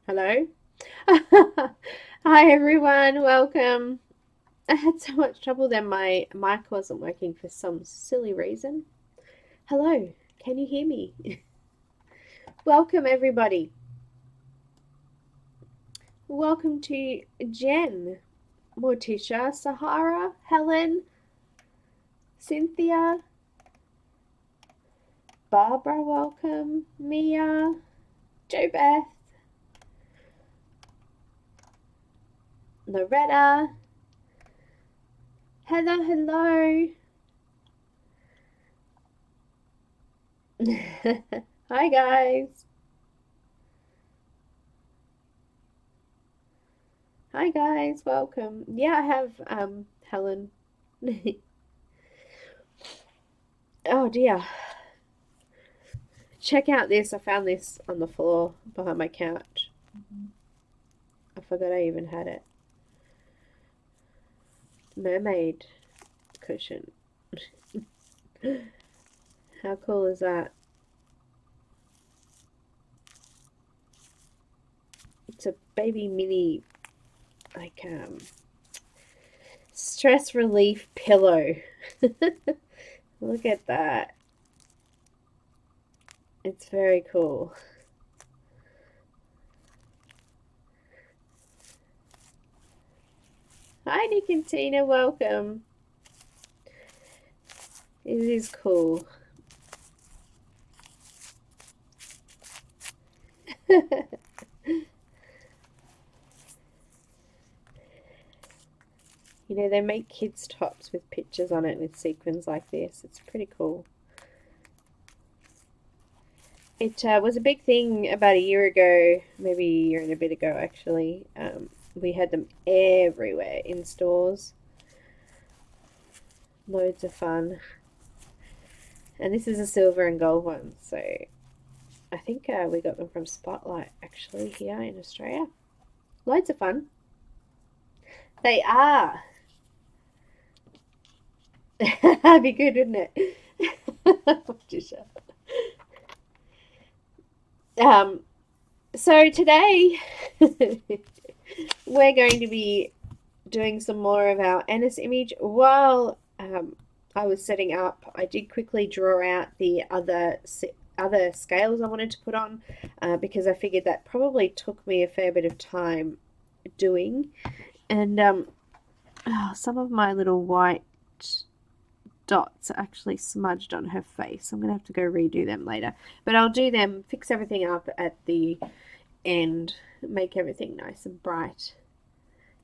Hello? Hi everyone, welcome. I had so much trouble then my mic wasn't working for some silly reason. Hello, can you hear me? Welcome everybody. Welcome to Jen, Morticia, Sahara, Helen, Cynthia, Barbara, welcome, Mia, Jo Beth, Loretta. Hello, hello. Hi guys. Hi guys, welcome. Yeah, I have Helen. Oh dear. Check out this. I found this on the floor behind my couch. I forgot I even had it. Mermaid cushion. How cool is that? It's a baby mini like stress relief pillow. Look at that. It's very cool. Hi Nick and Tina, welcome. It is cool. You know, they make kids' tops with pictures on it with sequins like this. It's pretty cool. It was a big thing about a year ago, maybe a year and a bit ago actually. We had them everywhere in stores. Loads of fun. And this is a silver and gold one, so I think we got them from Spotlight actually here in Australia. Loads of fun. They are. That'd be good, wouldn't it? um, so today we're going to be doing some more of our Enys image. While I was setting up, I did quickly draw out the other scales I wanted to put on because I figured that probably took me a fair bit of time doing. And some of my little white dots are actually smudged on her face. I'm going to have to go redo them later. But I'll do them, fix everything up at the end, make everything nice and bright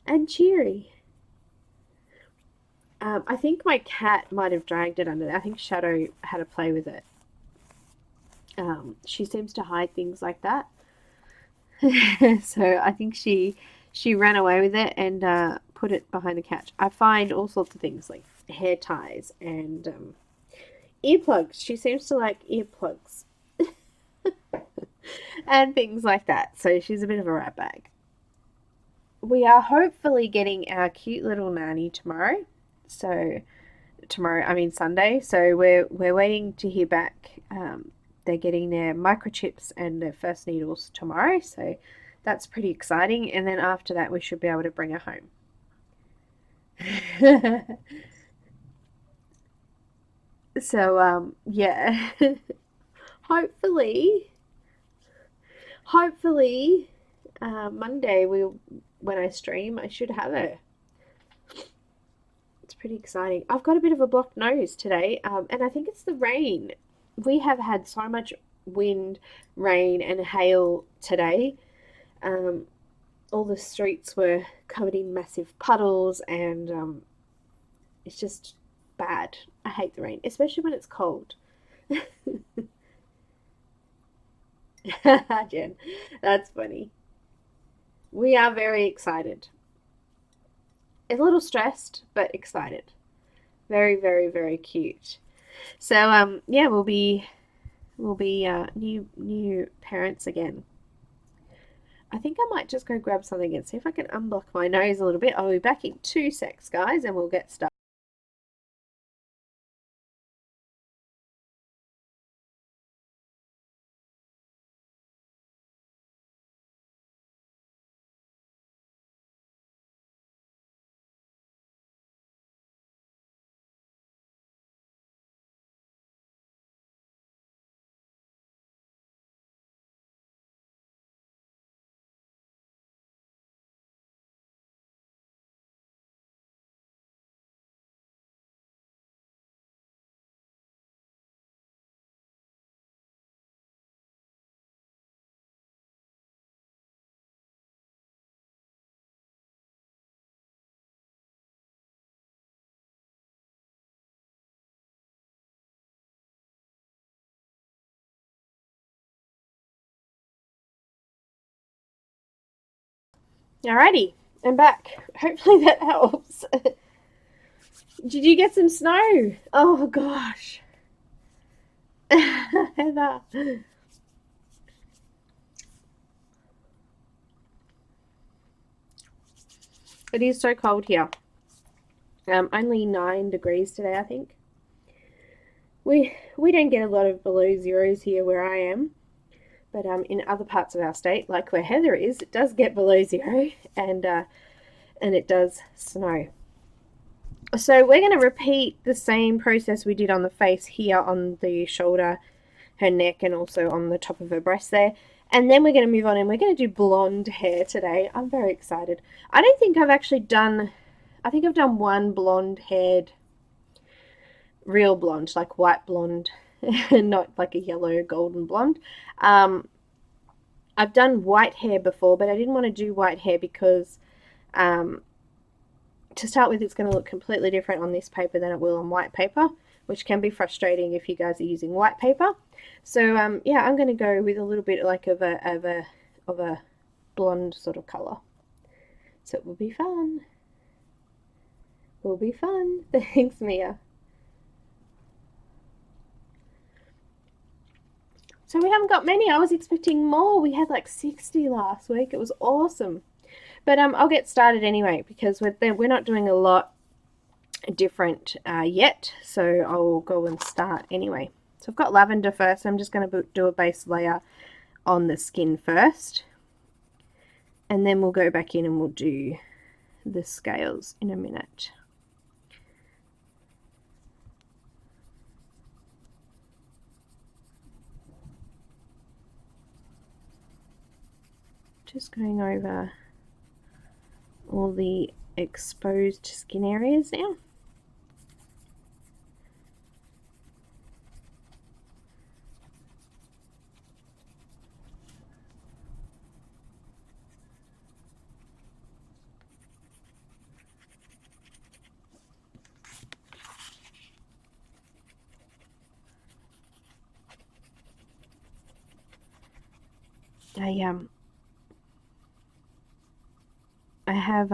and cheery. I think my cat might have dragged it under there. I think Shadow had a play with it. She seems to hide things like that. So I think she ran away with it and put it behind the couch. I find all sorts of things like hair ties and earplugs. She seems to like earplugs and things like that. So she's a bit of a rat bag. We are hopefully getting our cute little nanny tomorrow. So tomorrow, I mean Sunday. So we're waiting to hear back. They're getting their microchips and their first needles tomorrow. So that's pretty exciting. And then after that, we should be able to bring her home. So yeah, hopefully, hopefully, Monday when I stream, I should have her. It's pretty exciting. I've got a bit of a blocked nose today, and I think it's the rain. We have had so much wind, rain, and hail today. Um, all the streets were covered in massive puddles, and it's just bad. I hate the rain, especially when it's cold. Jen, that's funny. We are very excited. A little stressed, but excited. Very, very, very cute. So yeah, we'll be new parents again. I think I might just go grab something and see if I can unblock my nose a little bit. I'll be back in 2 secs, guys, and we'll get started. Alrighty, I'm back. Hopefully that helps. Did you get some snow? Oh gosh. Heather. It is so cold here. Only 9 degrees today, I think. We don't get a lot of below zeros here where I am, but in other parts of our state, like where Heather is, it does get below zero, and it does snow. So we're going to repeat the same process we did on the face here on the shoulder, her neck, and also on the top of her breast there. And then we're going to move on and we're going to do blonde hair today. I'm very excited. I don't think I've actually done, I think I've done one blonde haired, real blonde, like white blonde, not like a yellow golden blonde. I've done white hair before, but I didn't want to do white hair because to start with, it's going to look completely different on this paper than it will on white paper, which can be frustrating if you guys are using white paper. So yeah, I'm going to go with a little bit like of a blonde sort of color. So it will be fun. Will be fun. Thanks, Mia. So we haven't got many. I was expecting more. We had like 60 last week. It was awesome. But I'll get started anyway because we're not doing a lot different yet. So I'll go and start anyway. So I've got lavender first. I'm just going to do a base layer on the skin first. And then we'll go back in and we'll do the scales in a minute. Just going over all the exposed skin areas now. I have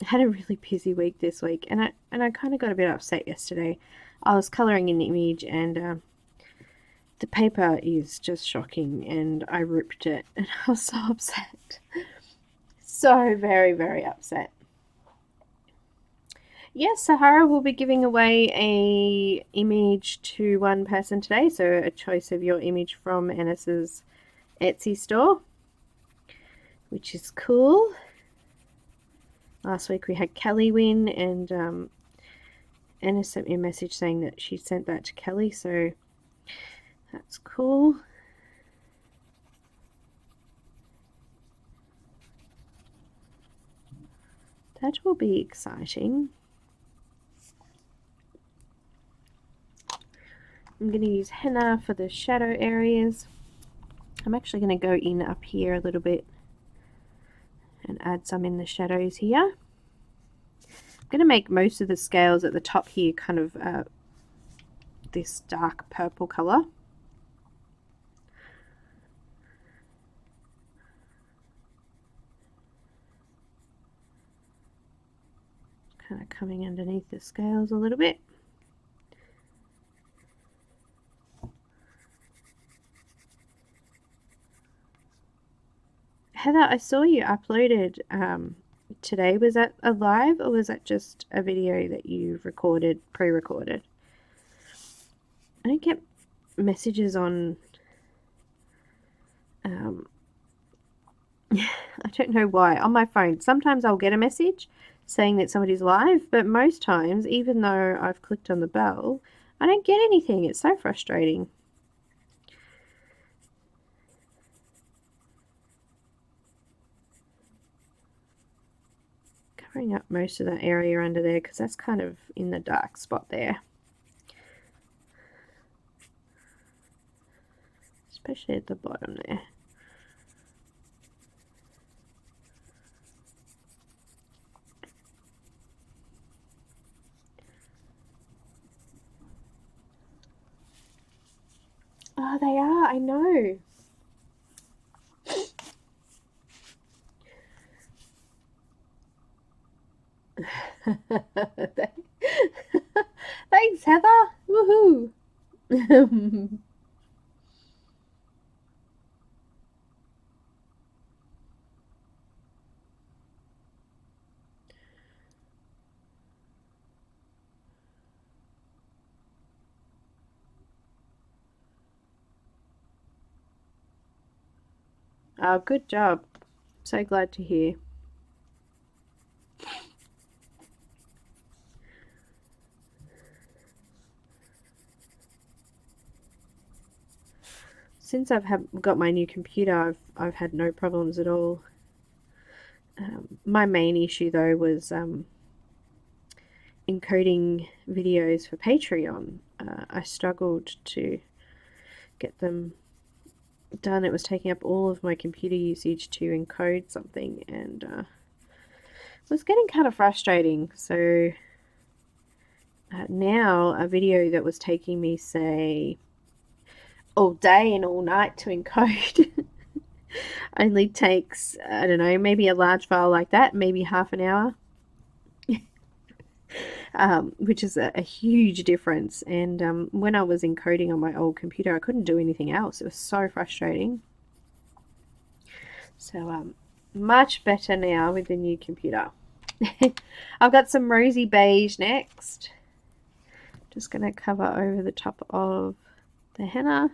had a really busy week this week, and I kind of got a bit upset yesterday. I was colouring an image, and the paper is just shocking, and I ripped it, and I was so upset, so very, very upset. Yes, Sahara will be giving away a image to one person today, so a choice of your image from Enys's Etsy store, which is cool. Last week we had Kelly win, and Enys sent me a message saying that she sent that to Kelly, so that's cool. That will be exciting. I'm going to use henna for the shadow areas. I'm actually going to go in up here a little bit and add some in the shadows here. I'm going to make most of the scales at the top here kind of this dark purple colour. Kind of coming underneath the scales a little bit. Heather, I saw you uploaded today. Was that a live or was that just a video that you recorded, pre-recorded? I don't get messages on I don't know why, on my phone. Sometimes I'll get a message saying that somebody's live, but most times, even though I've clicked on the bell, I don't get anything. It's so frustrating. Covering up most of that area under there because that's kind of in the dark spot there. Especially at the bottom there. Oh, they are, I know. Thanks, Heather. Woohoo. Oh, good job. So glad to hear. Since got my new computer, I've had no problems at all. My main issue though was encoding videos for Patreon. I struggled to get them done. It was taking up all of my computer usage to encode something, and it was getting kind of frustrating. So now a video that was taking me, say, all day and all night to encode only takes, I don't know, maybe a large file like that, maybe half an hour. Which is a huge difference. And when I was encoding on my old computer, I couldn't do anything else. It was so frustrating. So much better now with the new computer. I've got some rosy beige next. Just going to cover over the top of the henna.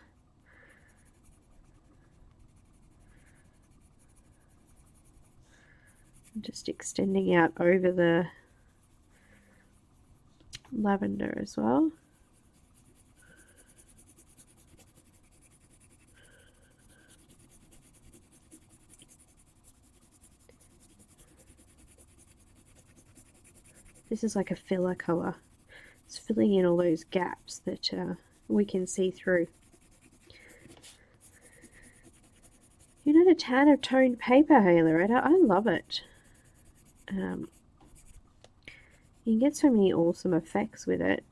Just extending out over the lavender as well. This is like a filler colour. It's filling in all those gaps that we can see through. You're not a fan of toned paper, hey Loretta? I love it. You can get so many awesome effects with it.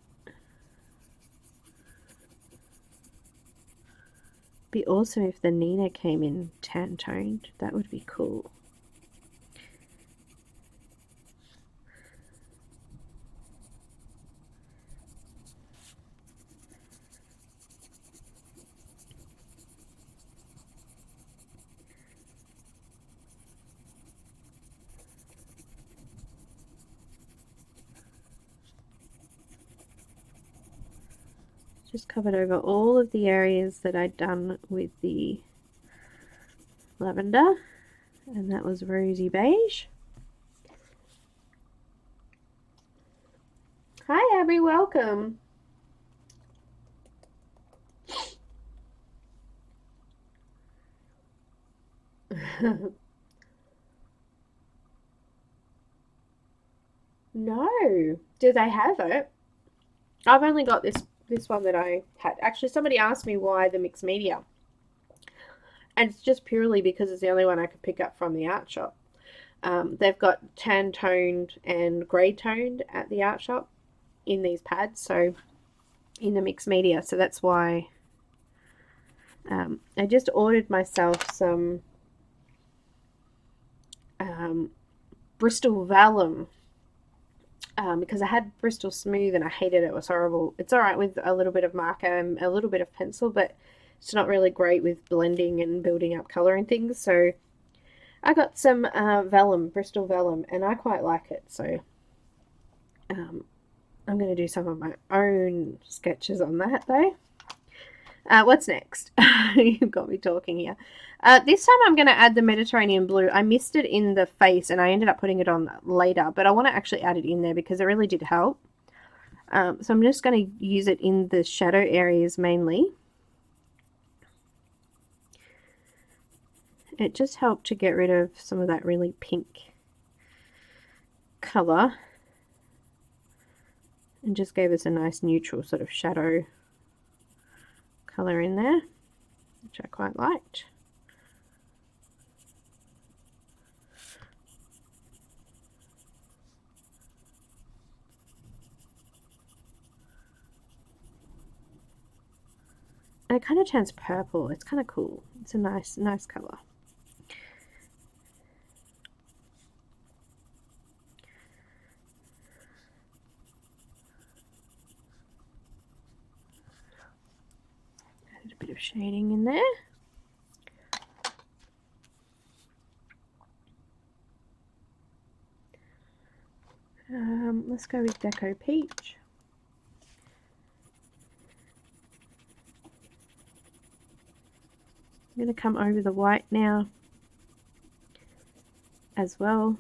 Be awesome if the Neenah came in tan toned. That would be cool. Just covered over all of the areas that I'd done with the lavender, and that was rosy beige. Hi Abby, welcome. No, do they have it? I've only got this one that I had. Actually, somebody asked me why the mixed media, and it's just purely because it's the only one I could pick up from the art shop. They've got tan toned and grey toned at the art shop in these pads, so in the mixed media, so that's why I just ordered myself some Bristol Vellum because I had Bristol Smooth and I hated it. It was horrible. It's alright with a little bit of marker and a little bit of pencil, but it's not really great with blending and building up colour and things. So I got some vellum, Bristol Vellum, and I quite like it. So I'm going to do some of my own sketches on that though. What's next? You've got me talking here. This time I'm going to add the Mediterranean blue. I missed it in the face and I ended up putting it on later, but I want to actually add it in there because it really did help. So I'm just going to use it in the shadow areas mainly. It just helped to get rid of some of that really pink colour and just gave us a nice neutral sort of shadow colour in there, which I quite liked. And it kind of turns purple. It's kind of cool. It's a nice colour. shading in there. Let's go with Deco Peach. I'm going to come over the white now as well.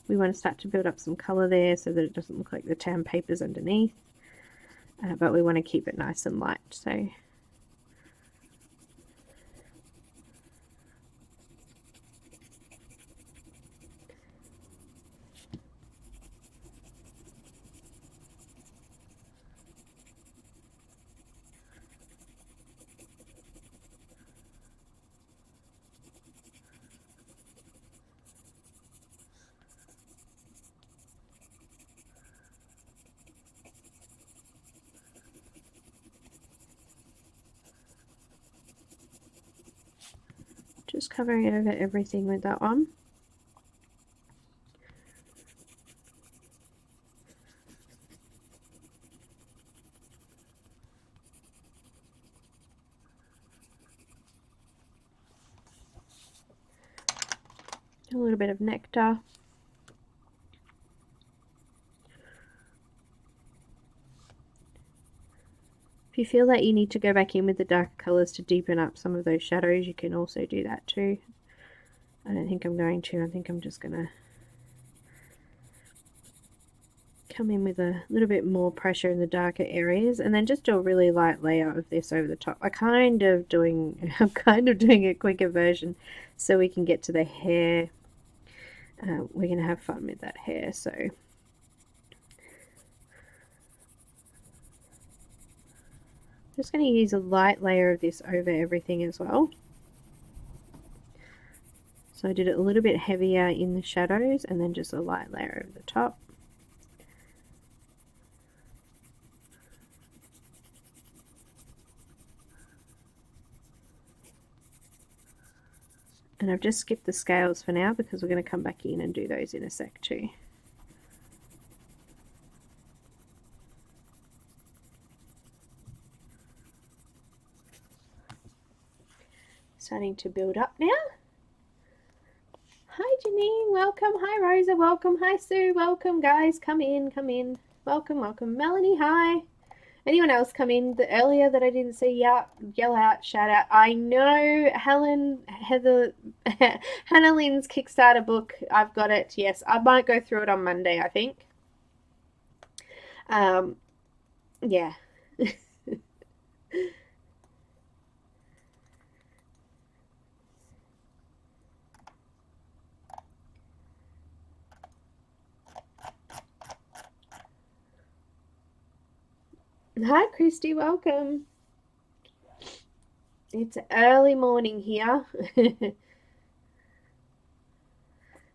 We want to start to build up some colour there so that it doesn't look like the tan paper's underneath, but we want to keep it nice and light. So just covering over everything with that one. A little bit of nectar. If you feel that you need to go back in with the darker colours to deepen up some of those shadows, you can also do that too. I don't think I'm going to. I think I'm just going to come in with a little bit more pressure in the darker areas and then just do a really light layer of this over the top. I'm kind of doing a quicker version so we can get to the hair. We're going to have fun with that hair, so just going to use a light layer of this over everything as well. So I did it a little bit heavier in the shadows and then just a light layer over the top. And I've just skipped the scales for now because we're going to come back in and do those in a sec too. Starting to build up now. Hi Janine, welcome. Hi Rosa, welcome. Hi Sue, welcome guys. Come in, come in. Welcome, welcome. Melanie, hi. Anyone else come in earlier that I didn't see? Yeah, yell out, shout out. I know Heather, Hannah Lynn's Kickstarter book. I've got it. Yes, I might go through it on Monday, I think. Yeah. Hi Christy, welcome. It's early morning here.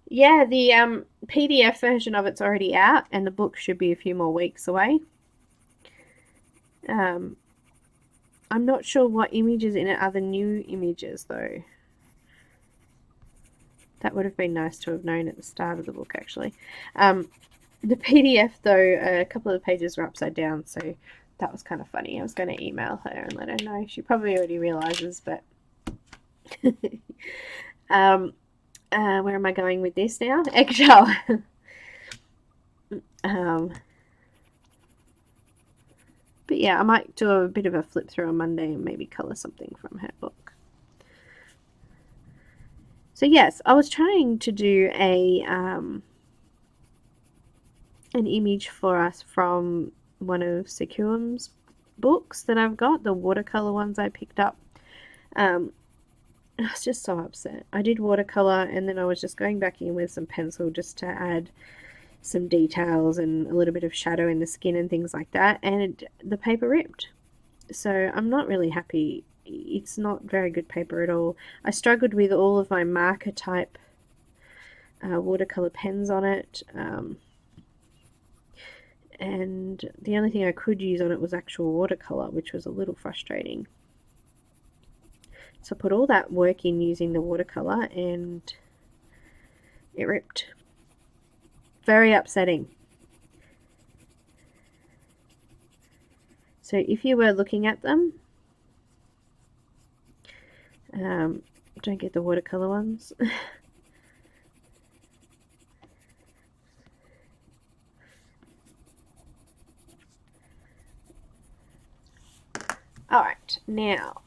Yeah, the PDF version of it's already out and the book should be a few more weeks away. I'm not sure what images in it are the new images though. That would have been nice to have known at the start of the book actually. The PDF though, a couple of the pages were upside down, so that was kind of funny. I was going to email her and let her know. She probably already realizes, but where am I going with this now? Eggshell. But yeah, I might do a bit of a flip through on Monday and maybe colour something from her book. So yes, I was trying to do an image for us from one of Secuum's books that I've got, the watercolor ones I picked up. I was just so upset. I did watercolor and then I was just going back in with some pencil just to add some details and a little bit of shadow in the skin and things like that, and the paper ripped. So I'm not really happy. It's not very good paper at all. I struggled with all of my marker type watercolor pens on it. And the only thing I could use on it was actual watercolor, which was a little frustrating. So I put all that work in using the watercolor and it ripped. Very upsetting. So if you were looking at them, Don't get the watercolor ones. Alright, now,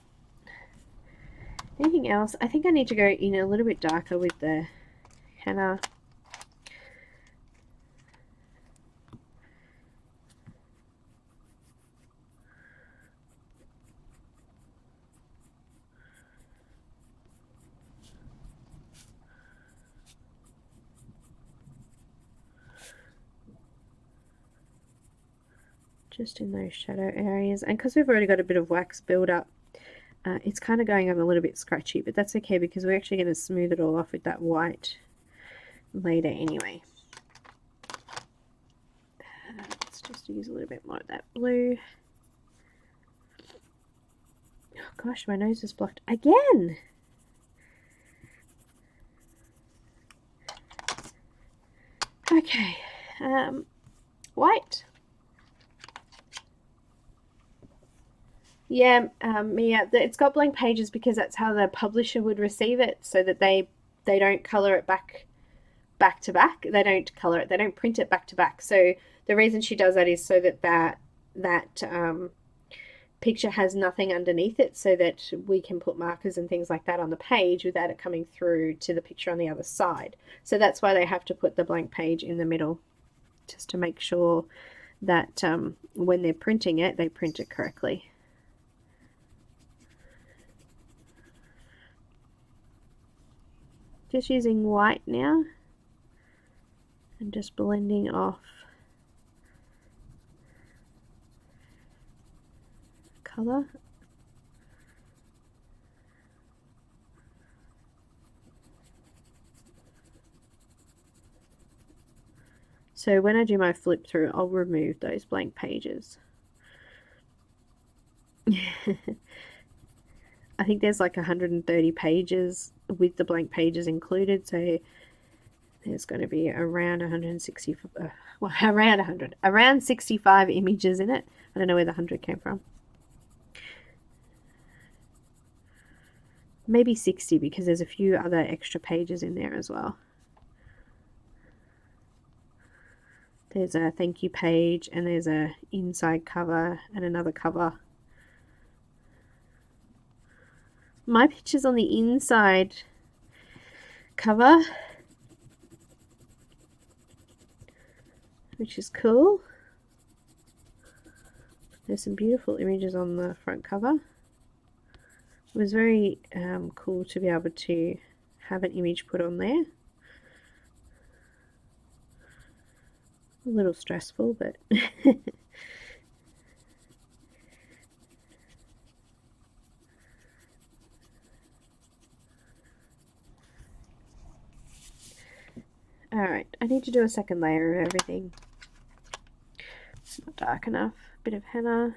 anything else? I think I need to go in a little bit darker with the henna. Just in those shadow areas, and because we've already got a bit of wax build up, it's kind of going on a little bit scratchy, but that's okay because we're actually going to smooth it all off with that white later anyway. Let's just use a little bit more of that blue. Oh gosh, my nose is blocked again. Okay, white. Yeah, Mia, it's got blank pages because that's how the publisher would receive it, so that they don't color it back to back. They don't color it. They don't print it back to back. So the reason she does that is so that that picture has nothing underneath it, so that we can put markers and things like that on the page without it coming through to the picture on the other side. So that's why they have to put the blank page in the middle, just to make sure that when they're printing it, they print it correctly. Just using white now and just blending off color. So when I do my flip through, I'll remove those blank pages. I think there's like 130 pages with the blank pages included, so there's going to be around 160, well, around 65 images in it. I don't know where the 100 came from. Maybe 60 because there's a few other extra pages in there as well. There's a thank you page, and there's a inside cover and another cover. My picture's on the inside cover, which is cool. There's some beautiful images on the front cover. It was very cool to be able to have an image put on there. A little stressful, but alright, I need to do a second layer of everything. It's not dark enough. A bit of henna.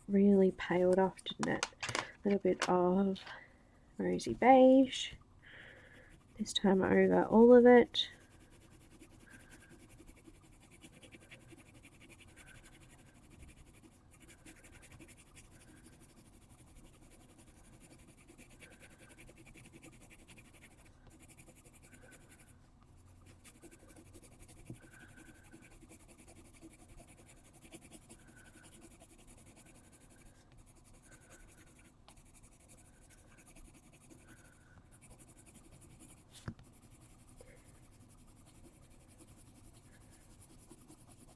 Really paled off, didn't it? A little bit of rosy beige. This time over all of it.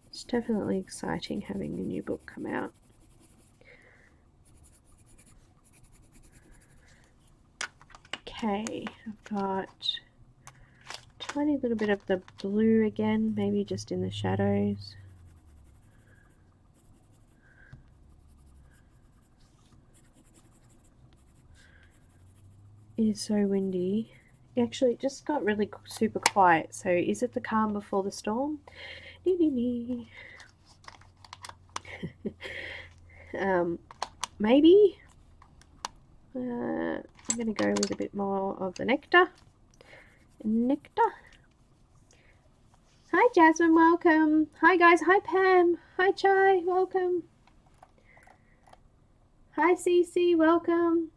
It's definitely exciting having a new book come out. Okay, I've got a tiny little bit of the blue again, maybe just in the shadows. It is so windy. Actually, it just got really super quiet. So is it the calm before the storm? maybe. I'm going to go with a bit more of the nectar. Hi Jasmine, welcome. Hi guys, hi Pam. Hi Chai, welcome. Hi Cece, welcome.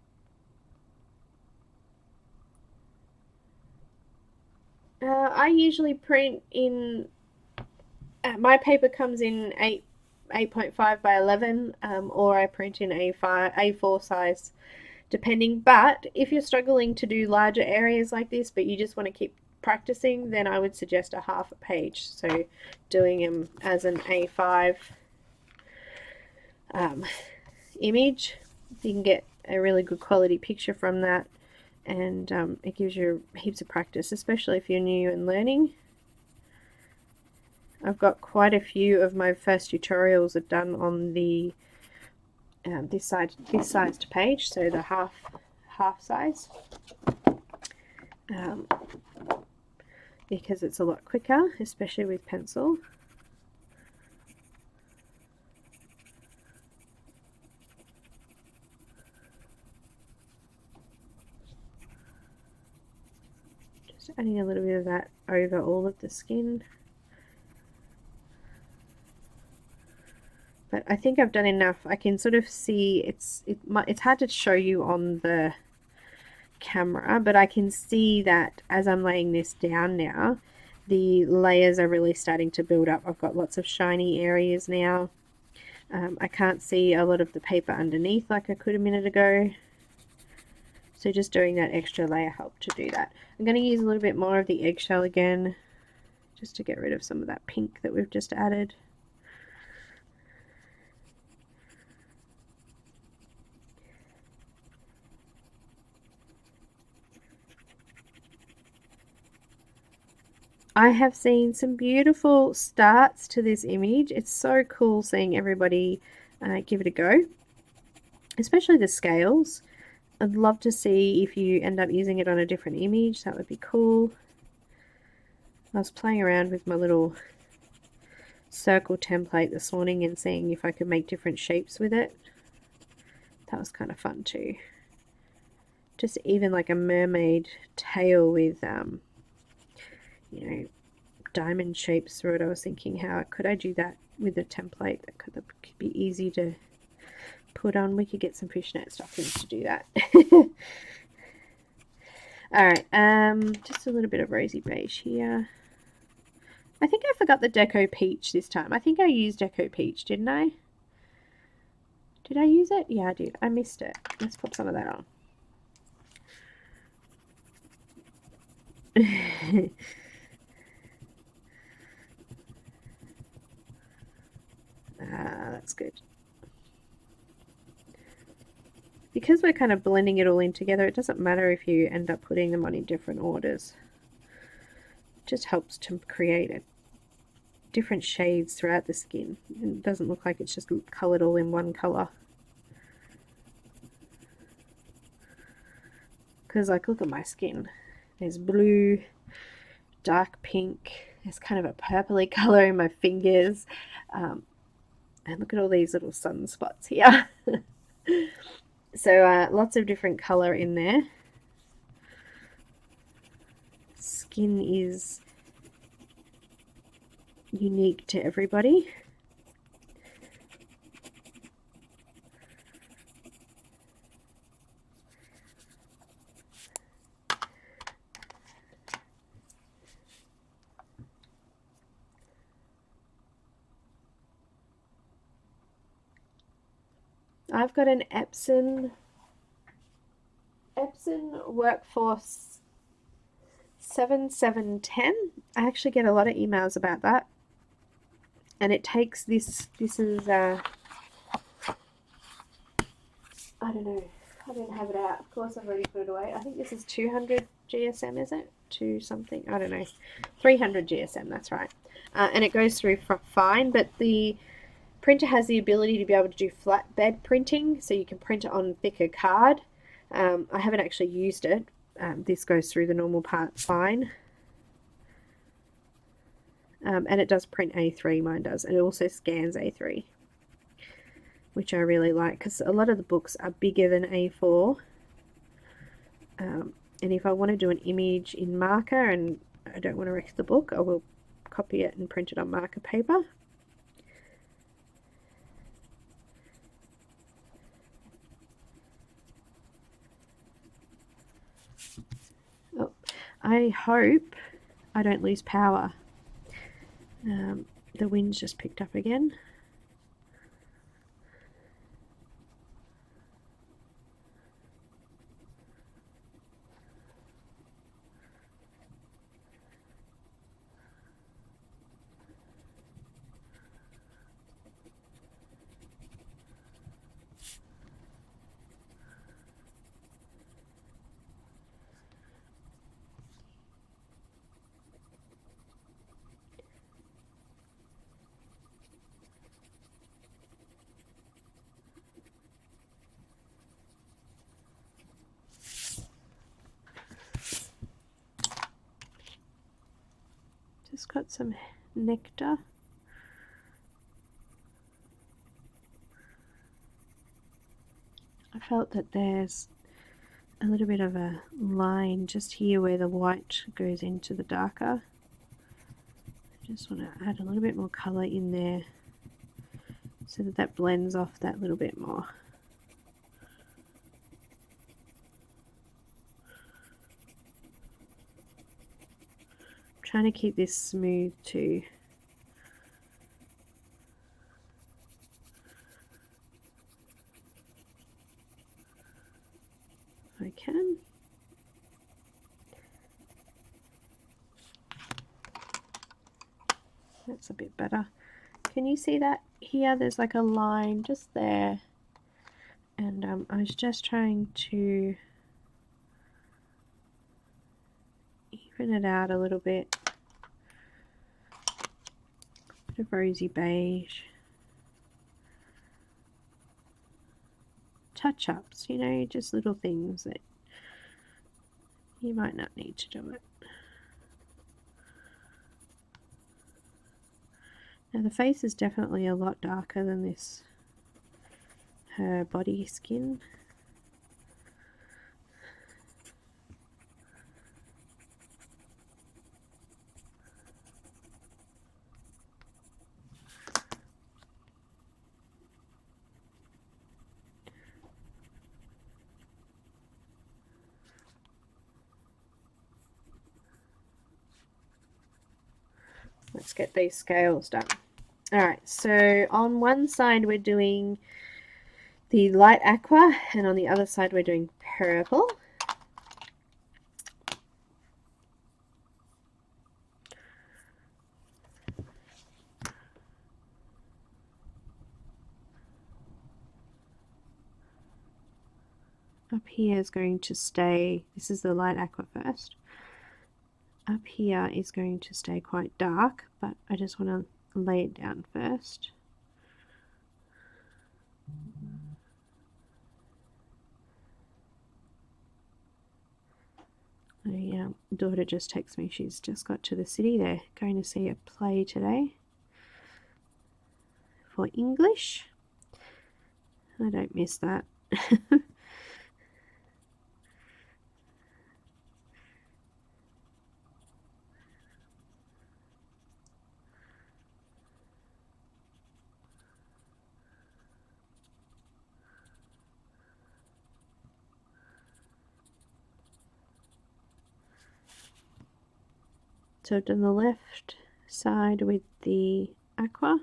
I usually print in, my paper comes in 8.5 by 11, or I print in A4 size, depending. But if you're struggling to do larger areas like this, but you just want to keep practicing, then I would suggest a half a page. So doing them as an A5 image, you can get a really good quality picture from that, and it gives you heaps of practice, especially if you're new and learning. I've got quite a few of my first tutorials are done on the this sized page, so the half size, because it's a lot quicker, especially with pencil. Just adding a little bit of that over all of the skin. But I think I've done enough. I can sort of see it's hard to show you on the camera, but I can see that as I'm laying this down now, the layers are really starting to build up. I've got lots of shiny areas now. I can't see a lot of the paper underneath like I could a minute ago. So just doing that extra layer helped to do that. I'm going to use a little bit more of the eggshell again, just to get rid of some of that pink that we've just added. I have seen some beautiful starts to this image. It's so cool seeing everybody give it a go, especially the scales. I'd love to see if you end up using it on a different image. That would be cool. I was playing around with my little circle template this morning and seeing if I could make different shapes with it. That was kind of fun too. Just even like a mermaid tail with you know, diamond shapes through it. I was thinking, how could I do that with a template that could be easy to put on? We could get some fishnet stockings to do that. Alright, just a little bit of rosy beige here. I think I forgot the Deco Peach this time. I think I used Deco Peach, didn't I? Did I use it? Yeah, I did. I missed it. Let's put some of that on. That's good. Because we're kind of blending it all in together, it doesn't matter if you end up putting them on in different orders. It just helps to create different shades throughout the skin. It doesn't look like it's just coloured all in one colour. Because like, look at my skin. There's blue, dark pink, there's kind of a purpley colour in my fingers. And look at all these little sunspots here. So lots of different colour in there. Skin is unique to everybody. I've got an Epson Workforce 7710. I actually get a lot of emails about that, and it takes this is I don't know, I didn't have it out. Of course I've already put it away. I think this is 200 GSM, is it? To something, I don't know, 300 GSM, that's right. And it goes through fine, but the printer has the ability to be able to do flatbed printing, so you can print it on thicker card. I haven't actually used it. This goes through the normal part fine. And it does print A3, mine does. And it also scans A3, which I really like because a lot of the books are bigger than A4. And if I want to do an image in marker and I don't want to wreck the book, I will copy it and print it on marker paper. Oh, I hope I don't lose power. The wind's just picked up again. Just got some nectar. I felt that there's a little bit of a line just here where the white goes into the darker. I just want to add a little bit more colour in there so that that blends off that little bit more. I'm trying to keep this smooth too. If I can. That's a bit better. Can you see that here? There's like a line just there. And I was just trying to even it out a little bit. Bit of rosy beige. Touch-ups, you know, just little things that you might not need to do it. Now the face is definitely a lot darker than this, her body skin. Let's get these scales done. Alright, so on one side we're doing the light aqua and on the other side we're doing purple. Up here is going to stay, this is the light aqua first. Up here is going to stay quite dark, but I just want to lay it down first. My daughter just texted me, she's just got to the city, they're going to see a play today for English. I don't miss that. So I've done the left side with the aqua,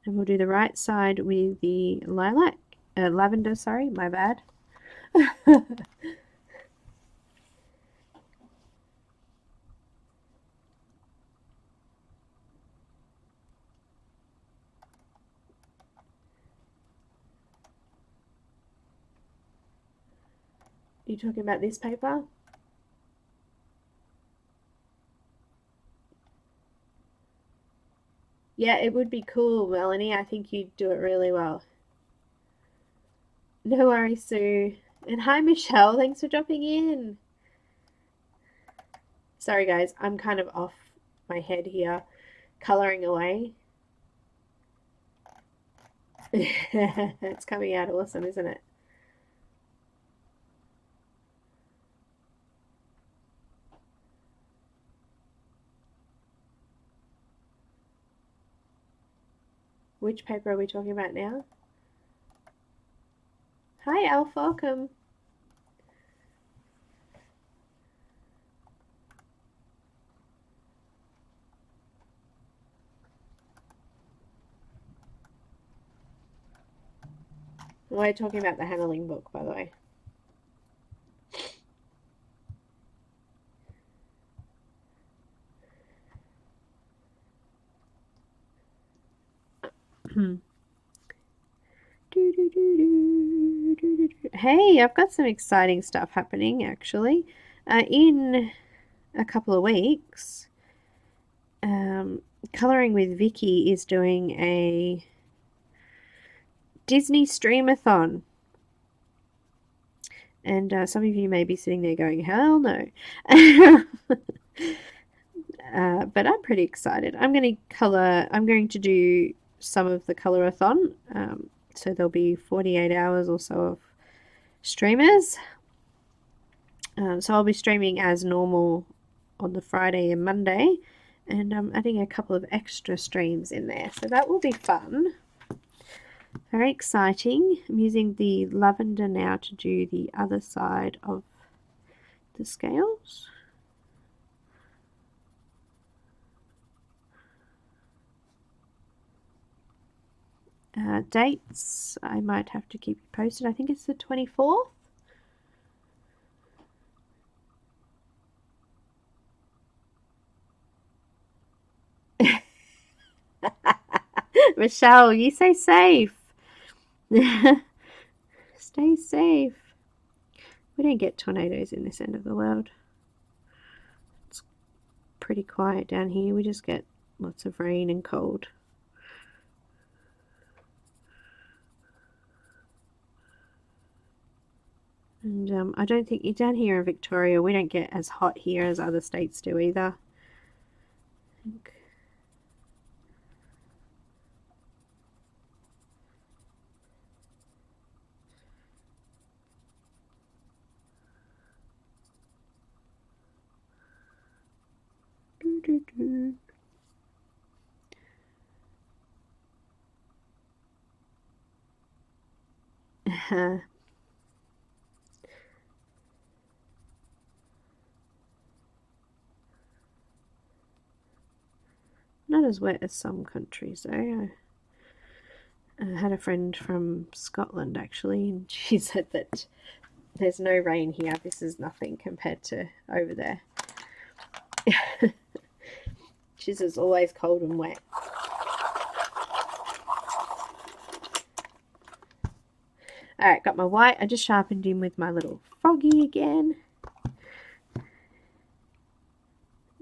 and we'll do the right side with the lilac, lavender, sorry, my bad. You talking about this paper? Yeah, it would be cool, Melanie. I think you'd do it really well. No worries, Sue. And hi, Michelle. Thanks for dropping in. Sorry, guys. I'm kind of off my head here, colouring away. It's coming out awesome, isn't it? Which paper are we talking about now? Hi, Alf, welcome. We're talking about the handling book, by the way. Hey, I've got some exciting stuff happening actually. In a couple of weeks, Colouring with Vicky is doing a Disney Streamathon. And some of you may be sitting there going, hell no. But I'm pretty excited. I'm going to do some of the colorathon. So there'll be 48 hours or so of streamers. So I'll be streaming as normal on the Friday and Monday. And I'm adding a couple of extra streams in there. So that will be fun. Very exciting. I'm using the lavender now to do the other side of the scales. Dates, I might have to keep you posted. I think it's the 24th. Michelle, you stay safe. Stay safe. We don't get tornadoes in this end of the world. It's pretty quiet down here. We just get lots of rain and cold. And I don't think down here in Victoria, we don't get as hot here as other states do either. Not as wet as some countries though. I had a friend from Scotland actually, and she said that there's no rain here. This is nothing compared to over there. She says it's always cold and wet. Alright, got my white. I just sharpened in with my little froggy again.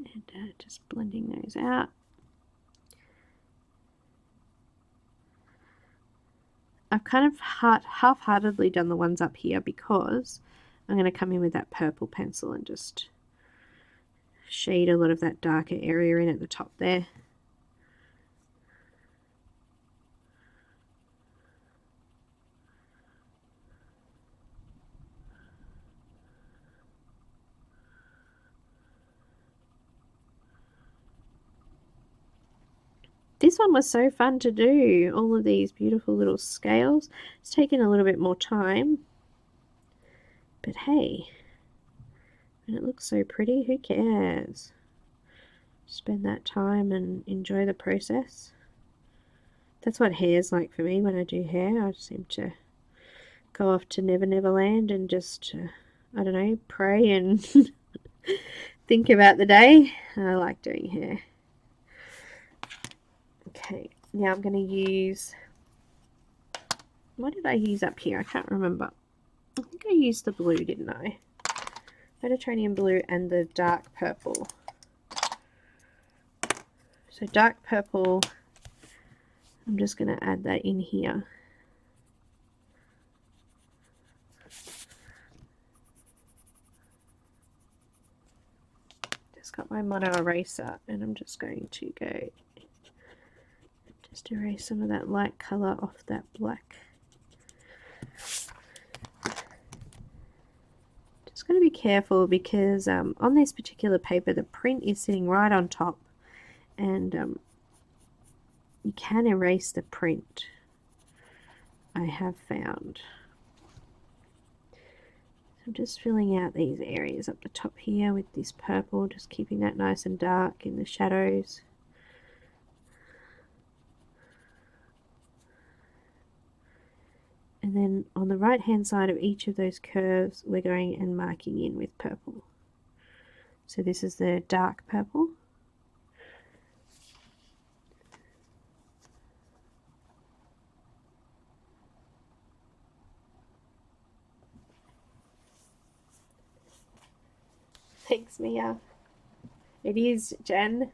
And just blending those out. I've kind of half-heartedly done the ones up here because I'm going to come in with that purple pencil and just shade a lot of that darker area in at the top there. This one was so fun to do, all of these beautiful little scales. It's taken a little bit more time, but hey, when it looks so pretty, who cares? Spend that time and enjoy the process. That's what hair's like for me when I do hair. I seem to go off to Never Never Land and just, I don't know, pray and think about the day. I like doing hair. Okay, now I'm going to use, what did I use up here? I can't remember. I think I used the blue, didn't I? Mediterranean blue and the dark purple. So dark purple, I'm just going to add that in here. Just got my mono eraser and I'm just going to go Just erase some of that light colour off that black. Just got to be careful because on this particular paper the print is sitting right on top, and you can erase the print, I have found. I'm just filling out these areas up the top here with this purple, just keeping that nice and dark in the shadows. And then on the right hand side of each of those curves we're going and marking in with purple. So this is the dark purple. Thanks, Mia. It is, Jen.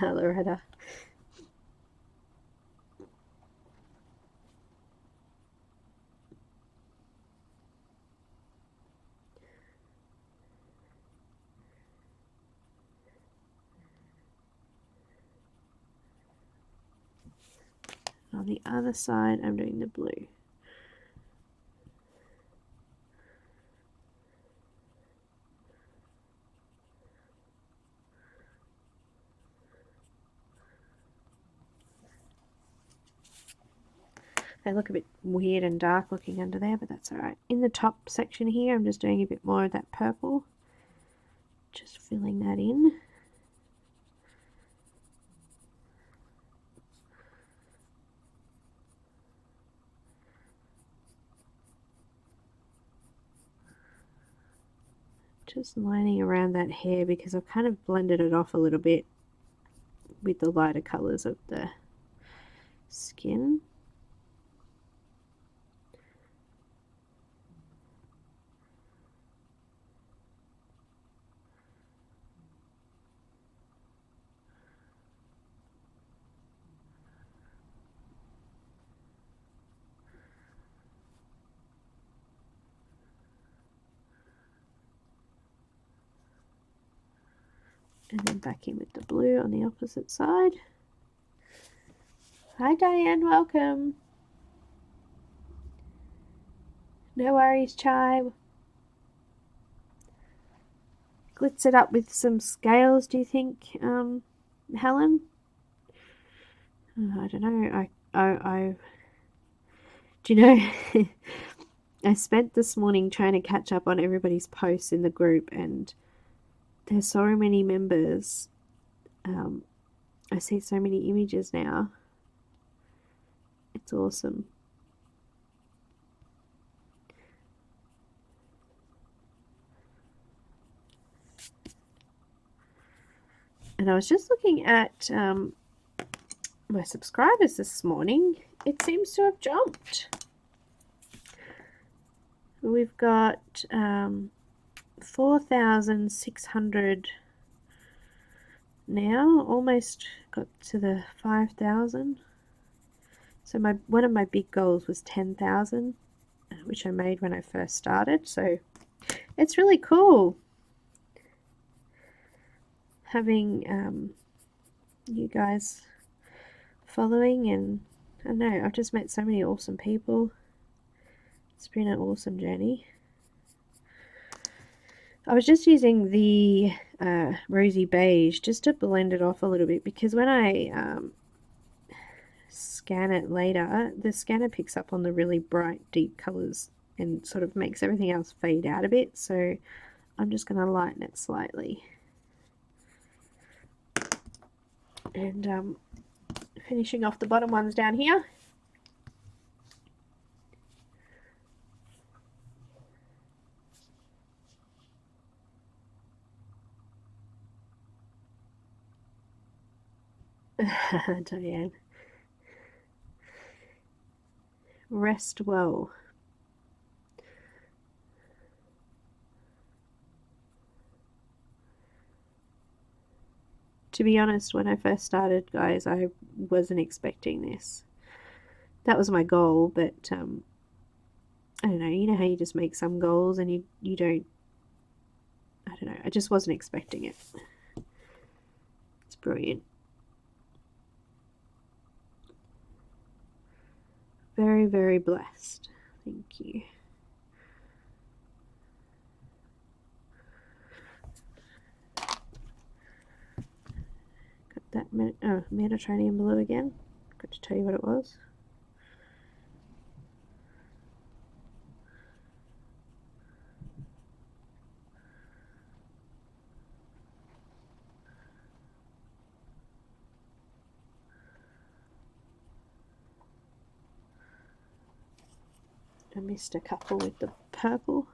Loretta. On the other side, I'm doing the blue. They look a bit weird and dark looking under there, but that's alright. In the top section here, I'm just doing a bit more of that purple. Just filling that in. Just lining around that hair because I've kind of blended it off a little bit with the lighter colours of the skin. And then back in with the blue on the opposite side. Hi Diane, welcome. No worries, Chai. Glitz it up with some scales, do you think, Helen? Oh, I don't know. Do you know, I spent this morning trying to catch up on everybody's posts in the group, and there's so many members. I see so many images now. It's awesome. And I was just looking at my subscribers this morning. It seems to have jumped. We've got 4,600 now, almost got to the 5,000. So one of my big goals was 10,000, which I made when I first started. So it's really cool having you guys following, and I don't know, I've just met so many awesome people. It's been an awesome journey. I was just using the rosy beige just to blend it off a little bit, because when I scan it later, the scanner picks up on the really bright deep colors and sort of makes everything else fade out a bit. So I'm just going to lighten it slightly. And finishing off the bottom ones down here. Diane. Rest well. To be honest, when I first started, guys, I wasn't expecting this. That was my goal, but I don't know, you know how you just make some goals and you don't, I don't know, I just wasn't expecting it. It's brilliant. Very, very blessed. Thank you. Got that Mediterranean blue again. Got to tell you what it was. I missed a couple with the purple.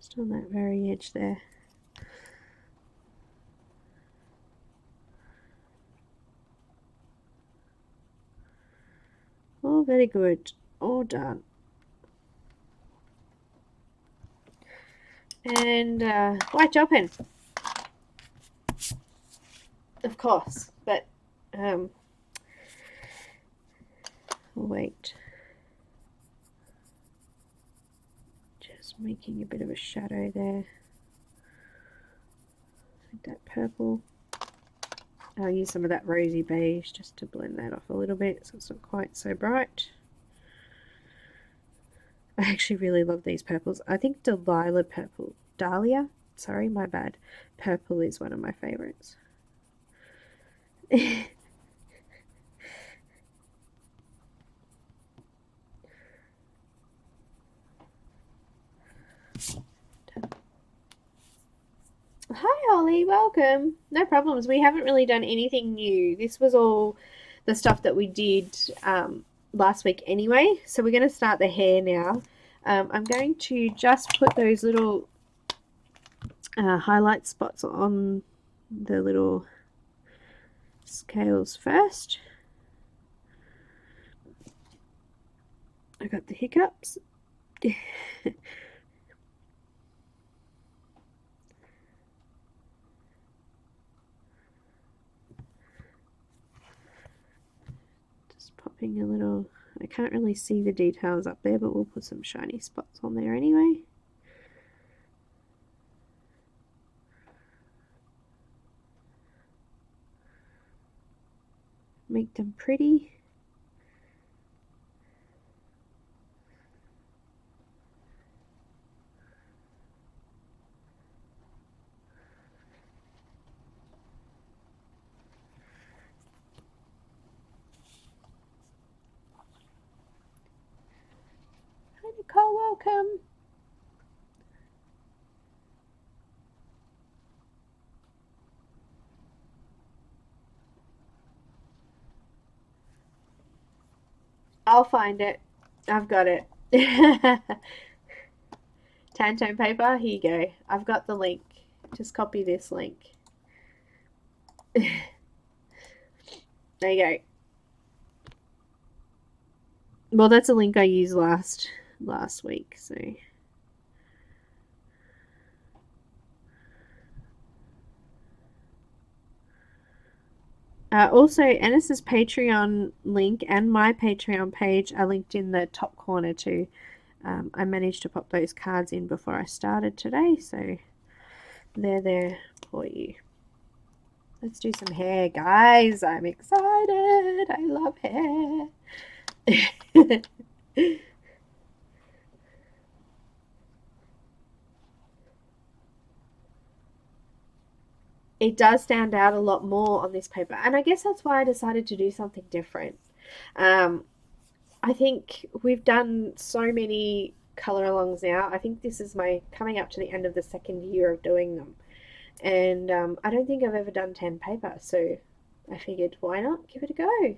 Just on that very edge there. All very good. All done. And white gel pen. Of course, but wait. Just making a bit of a shadow there. With that purple. I'll use some of that rosy beige just to blend that off a little bit so it's not quite so bright. I actually really love these purples. I think Dahlia, sorry, my bad. Purple is one of my favorites. Hi Holly, welcome. No problems. We haven't really done anything new. This was all the stuff that we did last week anyway. So we're going to start the hair now. I'm going to just put those little highlight spots on the little scales first. I got the hiccups. Popping a little, I can't really see the details up there, but we'll put some shiny spots on there anyway. Make them pretty. Nicole, welcome. I'll find it. I've got it. Tantone paper, here you go. I've got the link. Just copy this link. There you go. Well, that's a link I used last week, so also Enys's Patreon link and my Patreon page are linked in the top corner too. I managed to pop those cards in before I started today, so they're there for you. Let's do some hair, guys. I'm excited. I love hair. It does stand out a lot more on this paper, and I guess that's why I decided to do something different. I think we've done so many color alongs now. I think this is my coming up to the end of the second year of doing them, and I don't think I've ever done 10 paper, so I figured why not give it a go.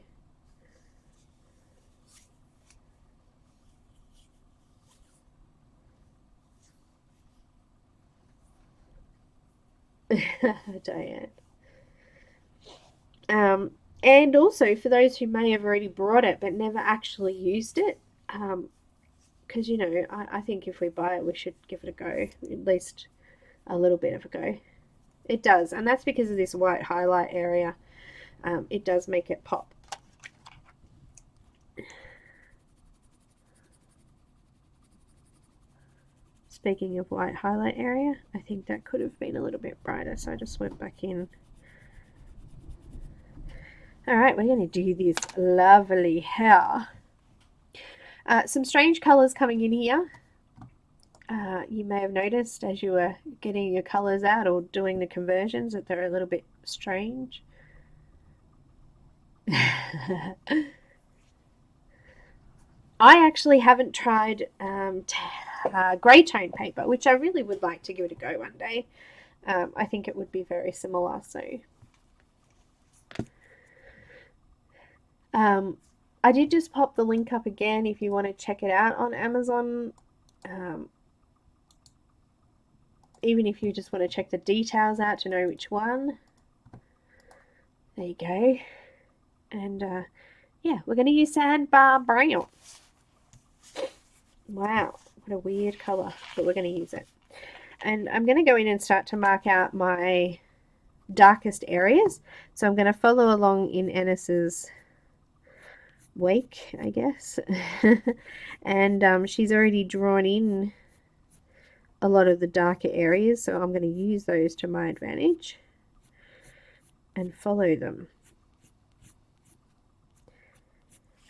Diane. And also for those who may have already brought it but never actually used it, because you know, I think if we buy it we should give it a go, at least a little bit of a go. It does, and that's because of this white highlight area. It does make it pop. Speaking of white highlight area, I think that could have been a little bit brighter, so I just went back in. Alright, we're going to do this lovely hair. Some strange colours coming in here. You may have noticed as you were getting your colours out or doing the conversions that they're a little bit strange. I actually haven't tried grey tone paper, which I really would like to give it a go one day. I think it would be very similar. So I did just pop the link up again if you want to check it out on Amazon. Even if you just want to check the details out to know which one. There you go. And yeah, we're going to use Sandbar Brown. Wow, what a weird colour, but we're going to use it. And I'm going to go in and start to mark out my darkest areas. So I'm going to follow along in Enys's wake, I guess. And she's already drawn in a lot of the darker areas, so I'm going to use those to my advantage and follow them.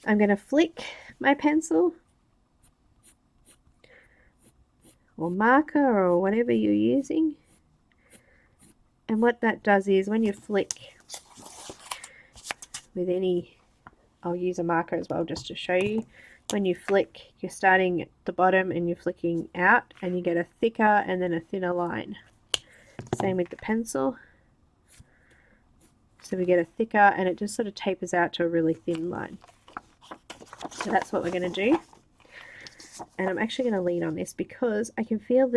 I'm going to flick my pencil or marker or whatever you're using, and what that does is when you flick with any, I'll use a marker as well just to show you. When you flick, you're starting at the bottom and you're flicking out, and you get a thicker and then a thinner line. Same with the pencil. So we get a thicker, and it just sort of tapers out to a really thin line. So that's what we're going to do. And I'm actually going to lean on this because I can feel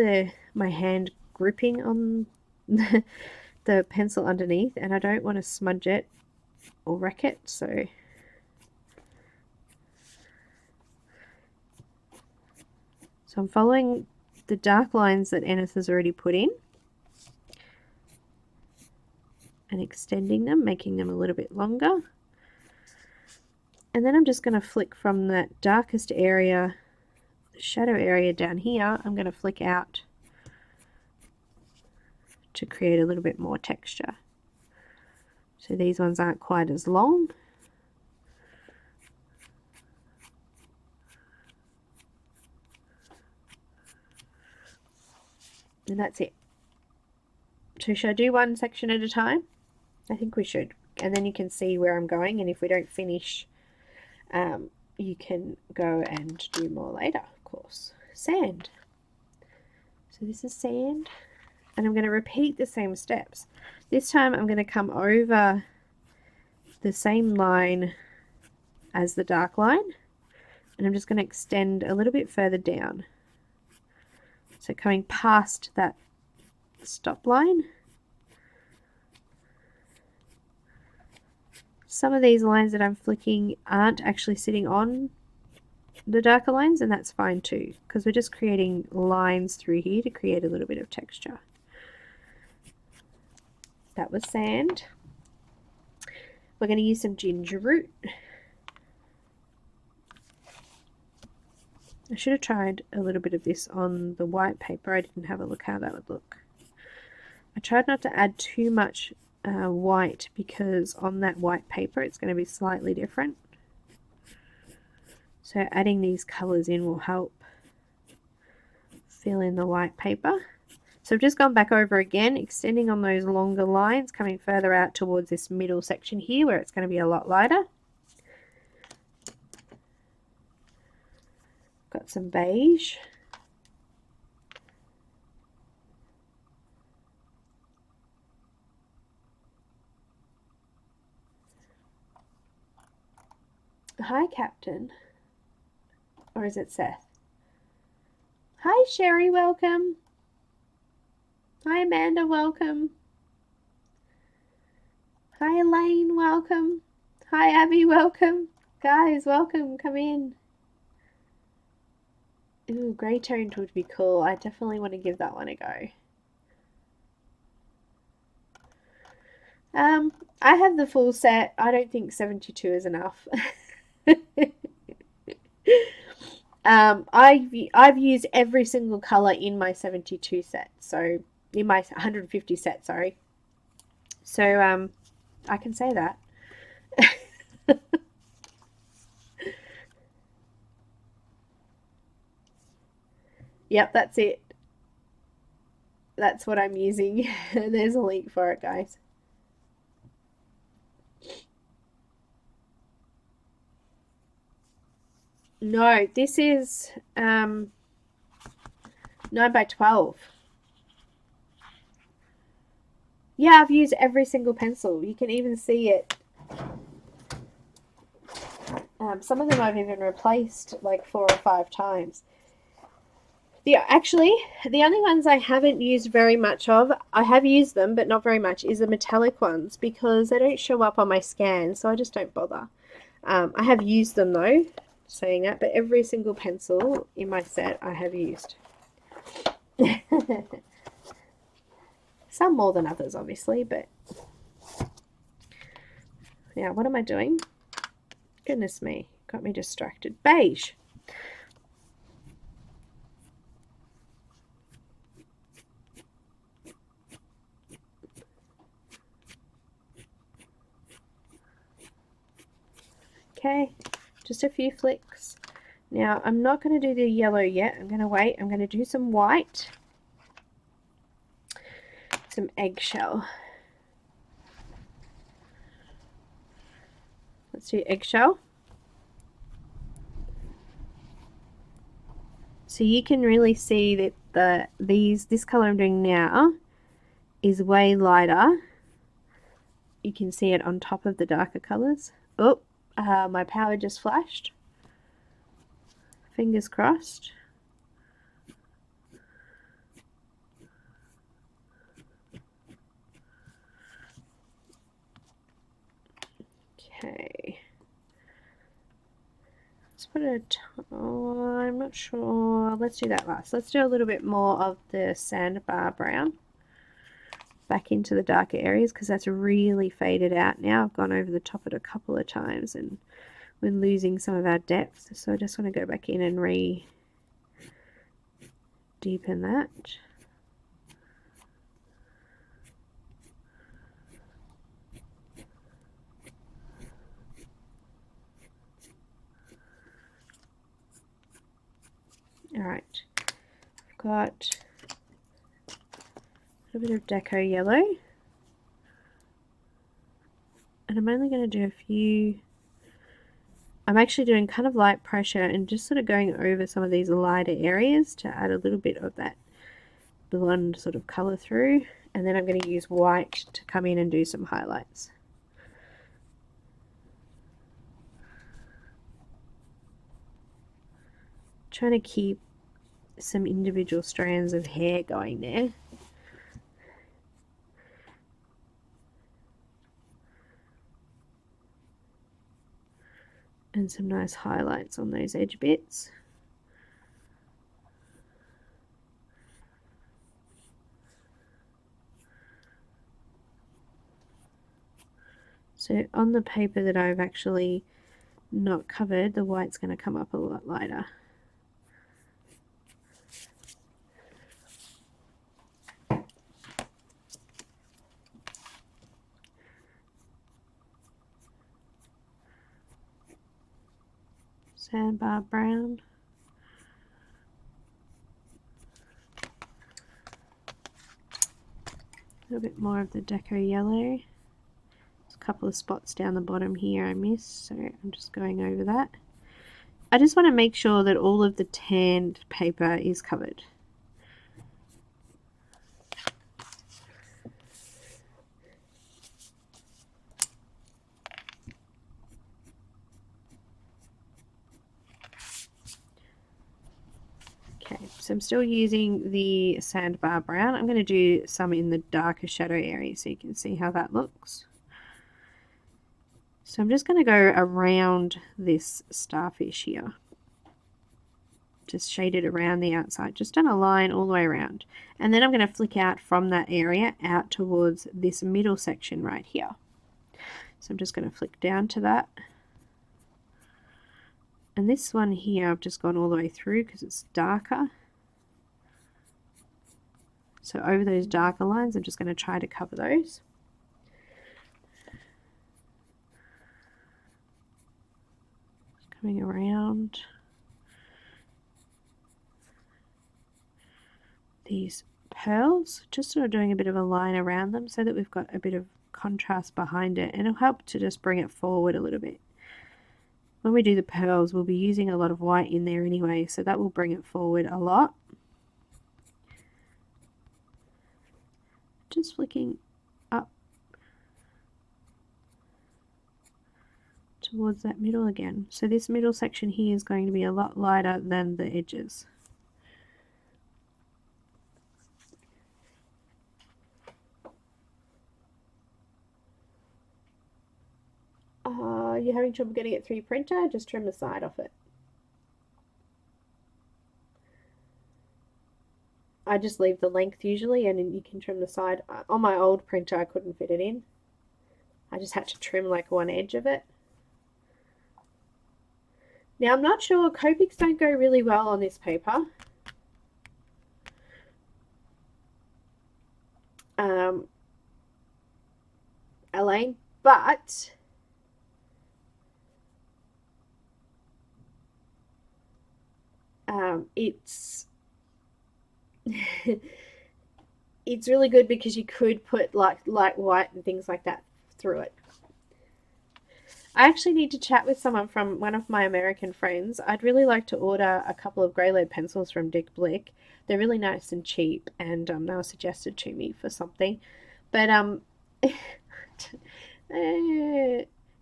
my hand gripping on the pencil underneath, and I don't want to smudge it or wreck it. So I'm following the dark lines that Enys has already put in and extending them, making them a little bit longer. And then I'm just going to flick from that darkest area, the shadow area down here, I'm going to flick out to create a little bit more texture. So these ones aren't quite as long. And that's it. So should I do one section at a time? I think we should. And then you can see where I'm going, and if we don't finish, you can go and do more later, of course. Sand. So this is sand, and I'm going to repeat the same steps. This time I'm going to come over the same line as the dark line, and I'm just going to extend a little bit further down. So coming past that stop line. Some of these lines that I'm flicking aren't actually sitting on the darker lines, and that's fine too, because we're just creating lines through here to create a little bit of texture. That was sand. We're going to use some ginger root. I should have tried a little bit of this on the white paper. I didn't have a look how that would look. I tried not to add too much white because on that white paper it's going to be slightly different. So adding these colours in will help fill in the white paper. So I've just gone back over again, extending on those longer lines, coming further out towards this middle section here where it's going to be a lot lighter. Got some beige. Hi, Captain. Or is it Seth? Hi, Sherry, welcome. Hi, Amanda, welcome. Hi, Elaine, welcome. Hi, Abby, welcome. Guys, welcome, come in. Ooh, grey toned would be cool. I definitely want to give that one a go. I have the full set. I don't think 72 is enough. I've used every single color in my 72 set, so in my 150 set, sorry. So I can say that. Yep, that's it. That's what I'm using. There's a link for it, guys. No, this is 9 by 12. Yeah, I've used every single pencil. You can even see it. Some of them I've even replaced like 4 or 5 times. Actually, the only ones I haven't used very much of, I have used them, but not very much, is the metallic ones because they don't show up on my scan, so I just don't bother. I have used them though, saying that, but every single pencil in my set I have used. Some more than others, obviously, but yeah, what am I doing? Goodness me, got me distracted. Beige. Okay, just a few flicks. Now, I'm not going to do the yellow yet. I'm going to wait. I'm going to do some white. Some eggshell. Let's do eggshell. So you can really see that this color I'm doing now is way lighter. You can see it on top of the darker colors. Oh, my power just flashed. Fingers crossed. Okay. Let's put I'm not sure. Let's do that last. Let's do a little bit more of the sandbar brown back into the darker areas because that's really faded out now. I've gone over the top of it a couple of times and we're losing some of our depth. So I just want to go back in and deepen that. Alright, I've got a bit of deco yellow, and I'm only going to do a few. I'm actually doing kind of light pressure and just sort of going over some of these lighter areas to add a little bit of that blonde sort of color through, and then I'm going to use white to come in and do some highlights. Trying to keep some individual strands of hair going there. And some nice highlights on those edge bits. So on the paper that I've actually not covered, the white's going to come up a lot lighter. Sandbar brown. A little bit more of the deco yellow. There's a couple of spots down the bottom here I missed, so I'm just going over that. I just want to make sure that all of the tanned paper is covered. Okay, so I'm still using the sandbar brown. I'm going to do some in the darker shadow area so you can see how that looks. So I'm just going to go around this starfish here. Just shade it around the outside, just on a line all the way around. And then I'm going to flick out from that area out towards this middle section right here. So I'm just going to flick down to that. And this one here I've just gone all the way through because it's darker. So over those darker lines I'm just going to try to cover those. Coming around these pearls, just sort of doing a bit of a line around them so that we've got a bit of contrast behind it, and it'll help to just bring it forward a little bit. When we do the pearls, we'll be using a lot of white in there anyway, so that will bring it forward a lot. Just flicking up towards that middle again. So this middle section here is going to be a lot lighter than the edges. You're having trouble getting it through your printer? Just trim the side off it. I just leave the length usually, and then you can trim the side. On my old printer I couldn't fit it in. I just had to trim like one edge of it. Now I'm not sure, Copics don't go really well on this paper. Elaine, but it's it's really good because you could put like light white and things like that through it. I actually need to chat with someone from one of my American friends. I'd really like to order a couple of grey lead pencils from Dick Blick. They're really nice and cheap, and they were suggested to me for something. But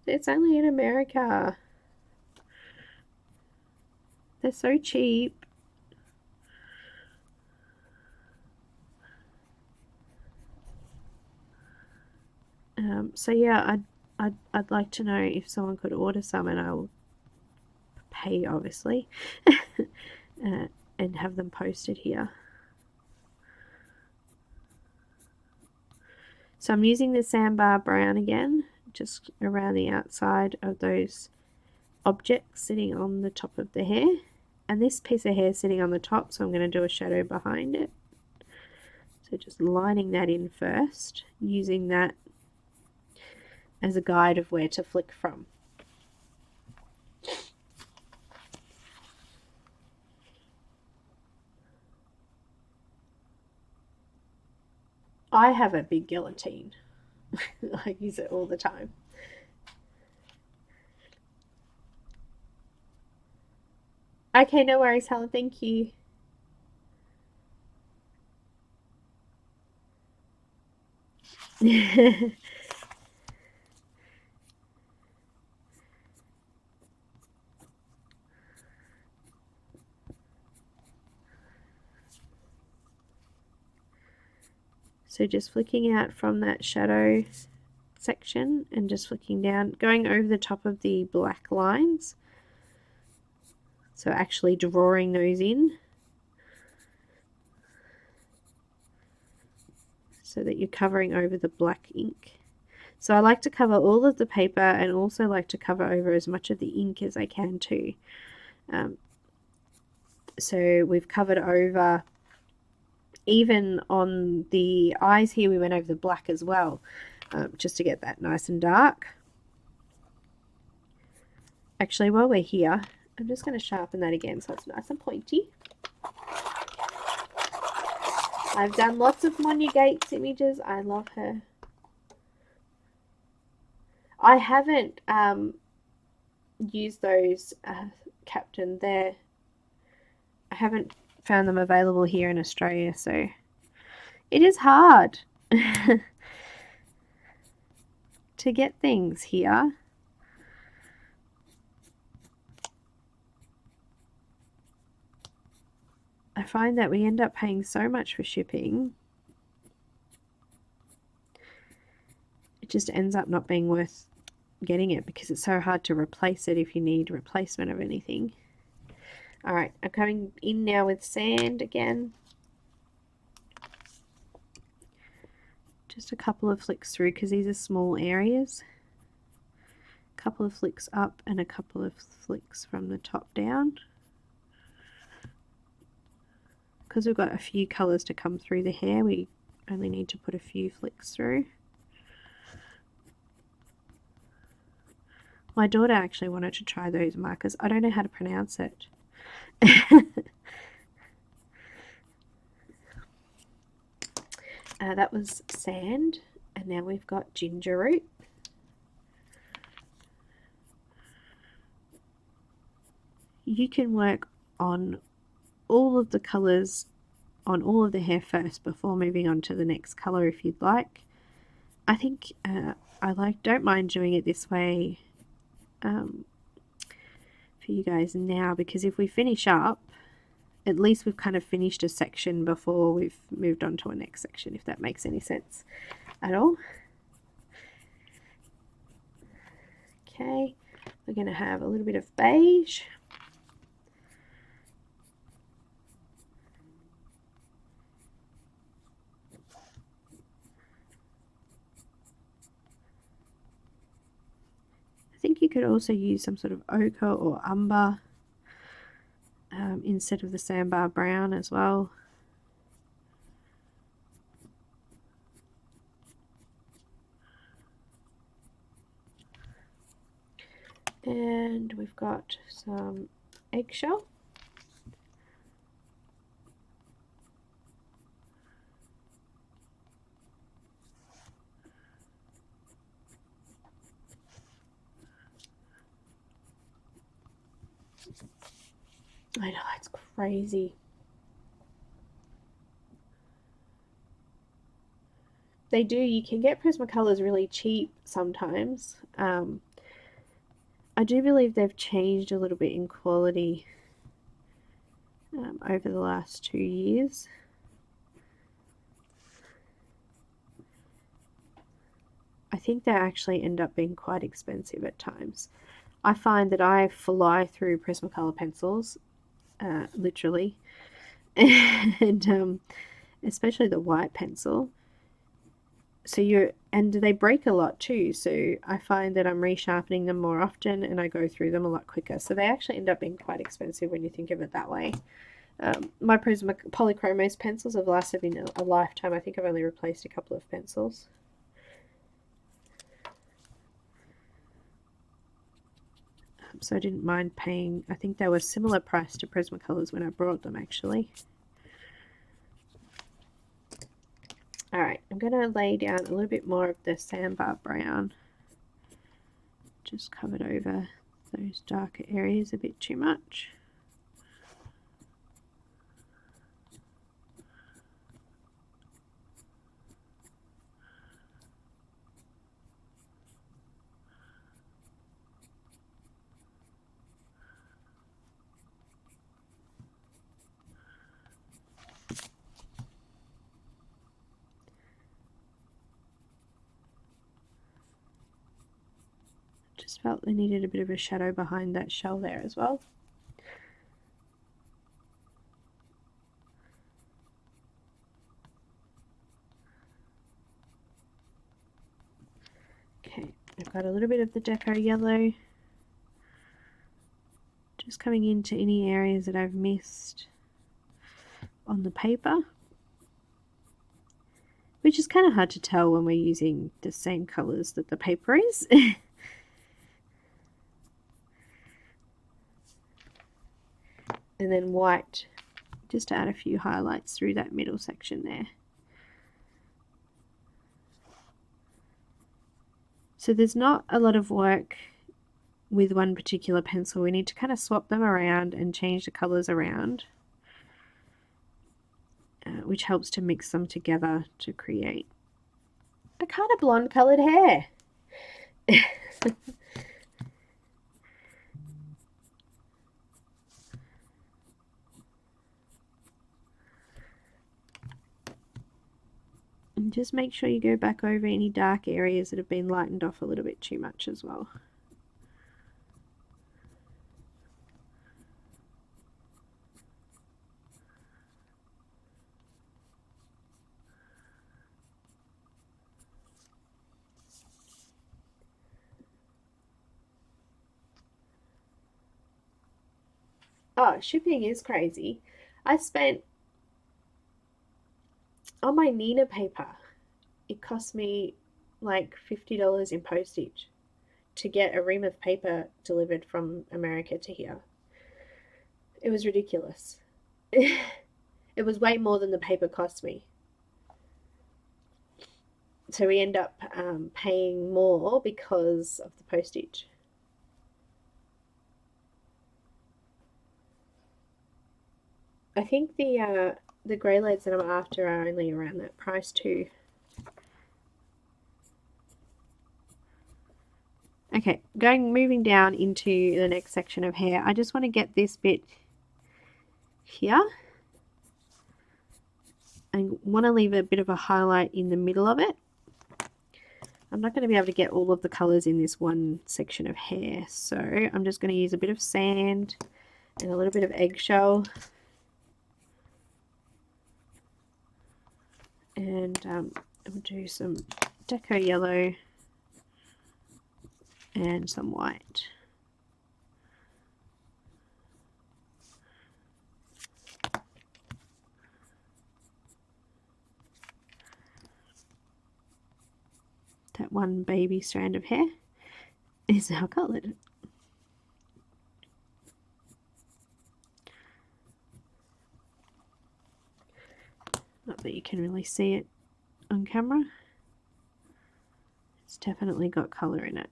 it's only in America. They're so cheap. So yeah, I'd like to know if someone could order some, and I will pay obviously and have them posted here. So I'm using the sandbar brown again, just around the outside of those objects sitting on the top of the hair, and this piece of hair sitting on the top, so I'm going to do a shadow behind it. So just lining that in first, using that as a guide of where to flick from. I have a big guillotine. I use it all the time. Okay, no worries, Helen. Thank you. So just flicking out from that shadow section and just flicking down, going over the top of the black lines. So actually drawing those in so that you're covering over the black ink. So I like to cover all of the paper and also like to cover over as much of the ink as I can too. So we've covered over, even on the eyes here we went over the black as well, just to get that nice and dark. Actually, while we're here, I'm just going to sharpen that again so it's nice and pointy. I've done lots of Monya Gates images. I love her. I haven't used those, Captain, there. I haven't found them available here in Australia, so it is hard to get things here. I find that we end up paying so much for shipping. It just ends up not being worth getting it because it's so hard to replace it if you need replacement of anything. Alright, I'm coming in now with sand again. Just a couple of flicks through because these are small areas. couple of flicks up and a couple of flicks from the top down. Because we've got a few colours to come through the hair, we only need to put a few flicks through. My daughter actually wanted to try those markers. I don't know how to pronounce it. That was sand, and now we've got ginger root. You can work on all of the colours on all of the hair first before moving on to the next colour if you'd like. I think I don't mind doing it this way for you guys now, because if we finish up, at least we've kind of finished a section before we've moved on to a next section, if that makes any sense at all. Okay, we're going to have a little bit of beige. I think you could also use some sort of ochre or umber instead of the sandbar brown as well. And we've got some eggshell. I know, it's crazy. They do, you can get Prismacolors really cheap sometimes. I do believe they've changed a little bit in quality over the last 2 years. I think they actually end up being quite expensive at times. I find that I fly through Prismacolor pencils, literally, and especially the white pencil. So and they break a lot too, so I find that I'm resharpening them more often and I go through them a lot quicker. So they actually end up being quite expensive when you think of it that way. My Polychromos pencils have lasted me a lifetime. I think I've only replaced a couple of pencils. So I didn't mind paying. I think they were similar price to Prismacolors when I brought them, actually. Alright, I'm going to lay down a little bit more of the sandbar brown. Just covered over those darker areas a bit too much. Just felt they needed a bit of a shadow behind that shell there as well. Okay, I've got a little bit of the deco yellow. Just coming into any areas that I've missed on the paper. Which is kind of hard to tell when we're using the same colours that the paper is. And then white, just to add a few highlights through that middle section there. So there's not a lot of work with one particular pencil. We need to kind of swap them around and change the colours around, which helps to mix them together to create a kind of blonde coloured hair. And just make sure you go back over any dark areas that have been lightened off a little bit too much as well. Oh, shipping is crazy. I spent on my Neenah paper, it cost me like $50 in postage to get a ream of paper delivered from America to here. It was ridiculous. It was way more than the paper cost me. So we end up paying more because of the postage. I think the grey leads that I'm after are only around that price too. Okay, moving down into the next section of hair. I just want to get this bit here. I want to leave a bit of a highlight in the middle of it. I'm not going to be able to get all of the colours in this one section of hair, so I'm just going to use a bit of sand and a little bit of eggshell. And I'll do some deco yellow and some white. That one baby strand of hair is now coloured. Not that you can really see it on camera. It's definitely got colour in it.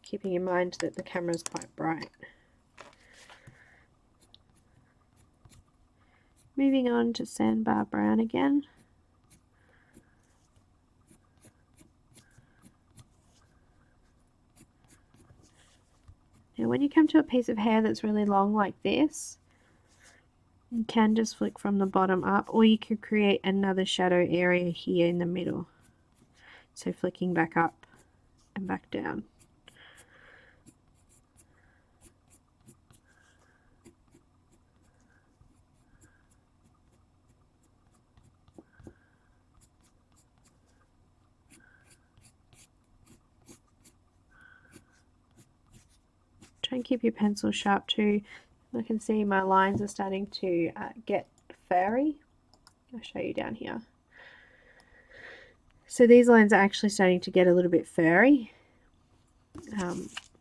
Keeping in mind that the camera is quite bright. Moving on to sandbar brown again. Now when you come to a piece of hair that's really long like this, you can just flick from the bottom up, or you could create another shadow area here in the middle. So flicking back up and back down. Try and keep your pencil sharp too. I can see my lines are starting to get furry. I'll show you down here. So these lines are actually starting to get a little bit furry.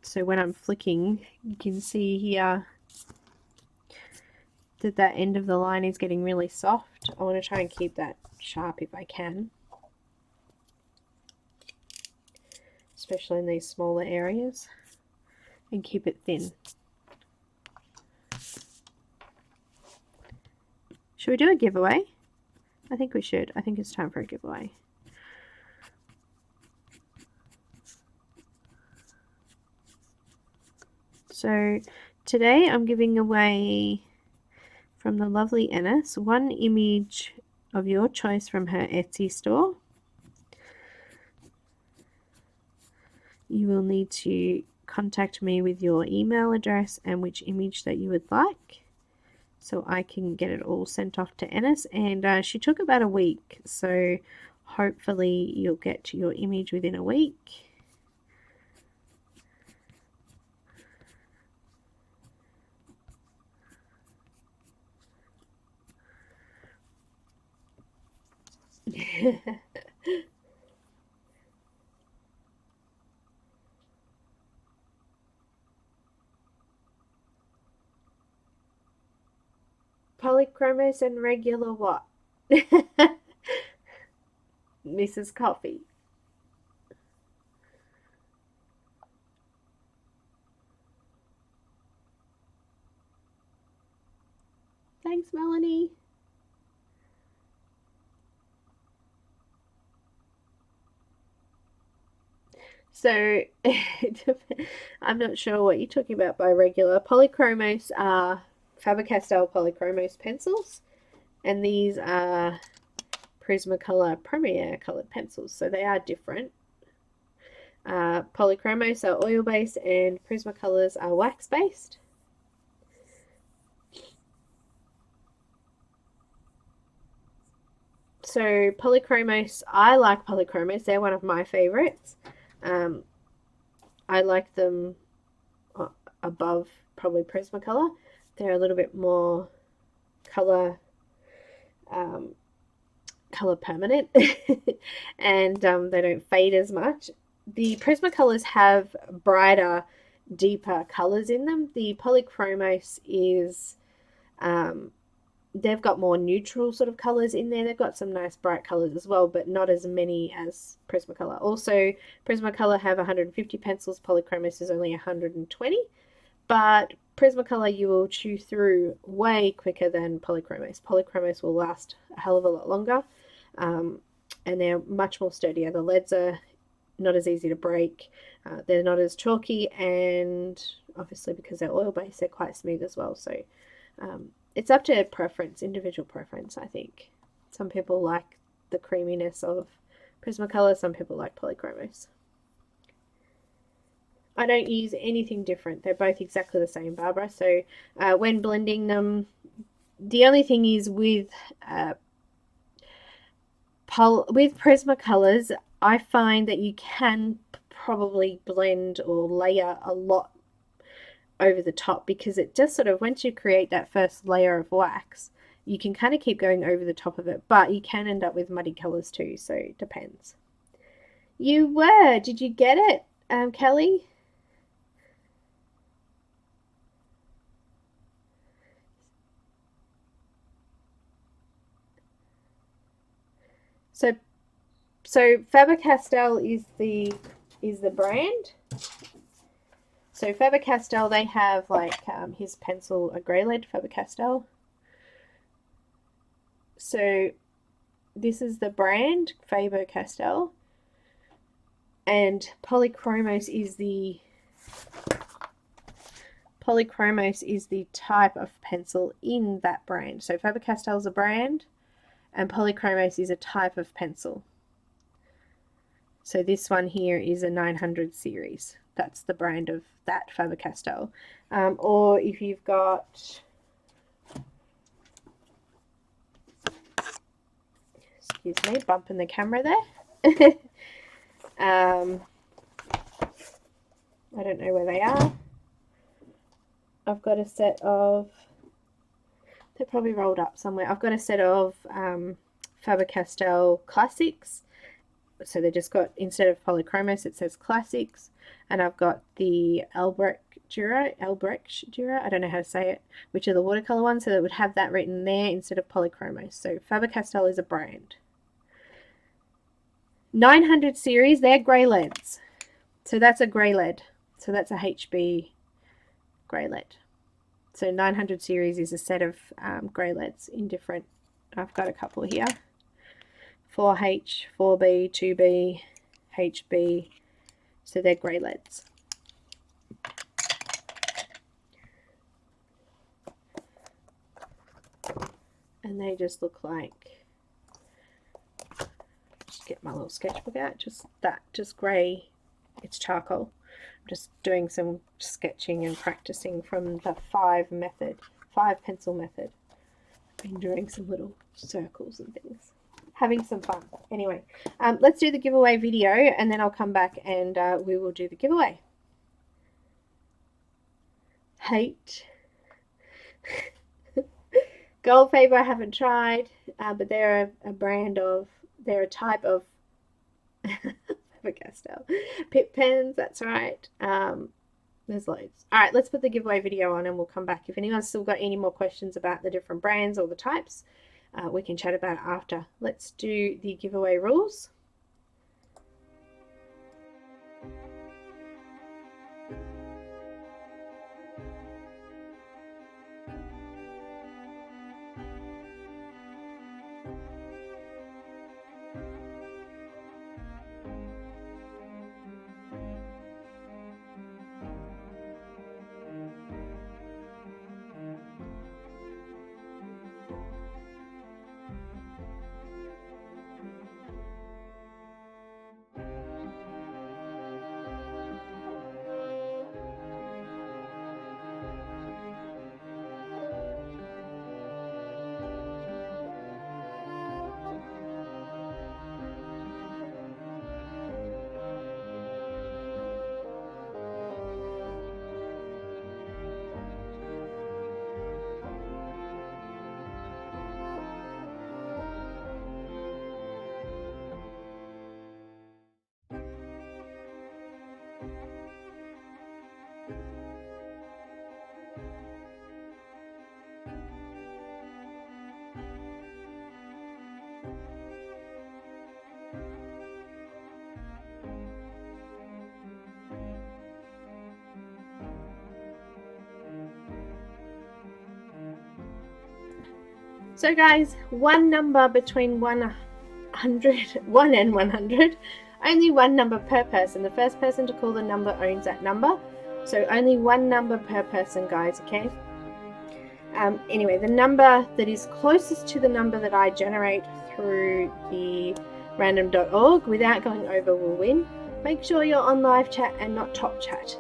So when I'm flicking, you can see here that that end of the line is getting really soft. I want to try and keep that sharp if I can, especially in these smaller areas, and keep it thin. Should we do a giveaway? I think we should. I think it's time for a giveaway. So today I'm giving away from the lovely Enys one image of your choice from her Etsy store. You will need to contact me with your email address and which image that you would like, so I can get it all sent off to Enys. And she took about a week, so hopefully you'll get your image within a week. Polychromos and regular what? Mrs. Coffee. Thanks, Melanie. So I'm not sure what you're talking about by regular. Polychromos are Faber Castell Polychromos pencils, and these are Prismacolor Premier coloured pencils, so they are different. Polychromos are oil based and Prismacolors are wax based. So Polychromos, I like Polychromos, they're one of my favourites. I like them above probably Prismacolor. They're a little bit more color permanent and they don't fade as much. The Prismacolors have brighter, deeper colors in them. The Polychromos is they've got more neutral sort of colors in there. They've got some nice bright colors as well, but not as many as Prismacolor. Also, Prismacolor have 150 pencils. Polychromos is only 120, but Prismacolor you will chew through way quicker than Polychromos. Polychromos will last a hell of a lot longer, and they're much more sturdier. The leads are not as easy to break. They're not as chalky, and obviously because they're oil-based, they're quite smooth as well. So it's up to preference, individual preference, I think. Some people like the creaminess of Prismacolor, some people like Polychromos. I don't use anything different. They're both exactly the same, Barbara. So when blending them, the only thing is with Prismacolors, I find that you can probably blend or layer a lot over the top, because it just sort of, once you create that first layer of wax, you can kind of keep going over the top of it, but you can end up with muddy colors too, so it depends. You were, did you get it, Kelly? So Faber Castell is the brand. So Faber Castell, they have like his pencil, a grey lead Faber Castell. So this is the brand, Faber Castell. And Polychromos is the type of pencil in that brand. So Faber Castell is a brand and Polychromos is a type of pencil. So this one here is a 900 series. That's the brand of that Faber Castell. Or if you've got, excuse me, bumping the camera there. I don't know where they are. I've got a set of, they're probably rolled up somewhere. I've got a set of Faber Castell Classics. So they just got, instead of Polychromos, it says Classics. And I've got the Albrecht Dürer, I don't know how to say it, which are the watercolor ones, so that would have that written there instead of Polychromos. So Faber Castell is a brand. 900 series, they're grey leads. So that's a grey lead. So that's a HB grey lead. So 900 series is a set of grey leads in different, I've got a couple here. 4H, 4B, 2B, HB. So they're grey leads. And they just look like, just get my little sketchbook out, just grey, it's charcoal. I'm just doing some sketching and practicing from the 5 pencil method. I've been doing some little circles and things. Having some fun. Anyway, let's do the giveaway video and then I'll come back and we will do the giveaway. Hate. Gold Faber I haven't tried, but they're a brand of, they're a type of Faber Castell. Pip pens, that's right. There's loads. All right, let's put the giveaway video on and we'll come back. If anyone's still got any more questions about the different brands or the types, we can chat about it after. Let's do the giveaway rules. So guys, one number between 1 and 100. Only one number per person. The first person to call the number owns that number. So only one number per person, guys, okay? Anyway, the number that is closest to the number that I generate through the random.org without going over will win. Make sure you're on live chat and not top chat.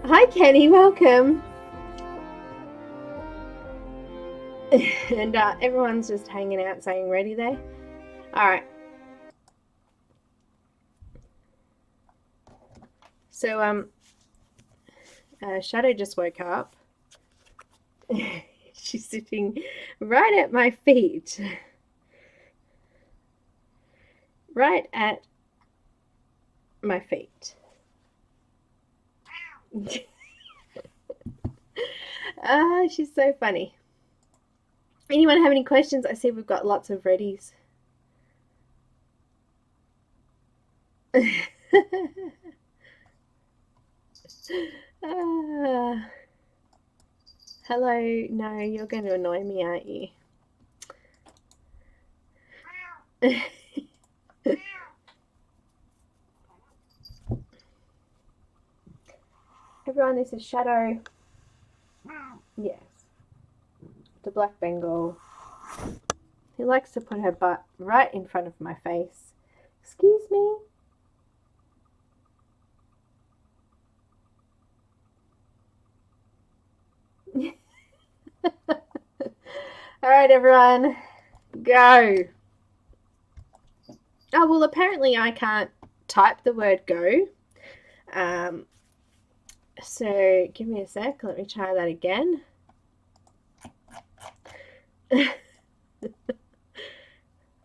Hi Kenny, welcome. And everyone's just hanging out saying ready there. Alright. So Shadow just woke up. She's sitting right at my feet. Right at my feet. She's so funny. Anyone have any questions? I see we've got lots of readies. Hello. No, you're going to annoy me, aren't you? Everyone, this is Shadow. Yes. The black Bengal. He likes to put her butt right in front of my face. Excuse me. All right, everyone, go. Oh, well, apparently I can't type the word go. So give me a sec. Let me try that again.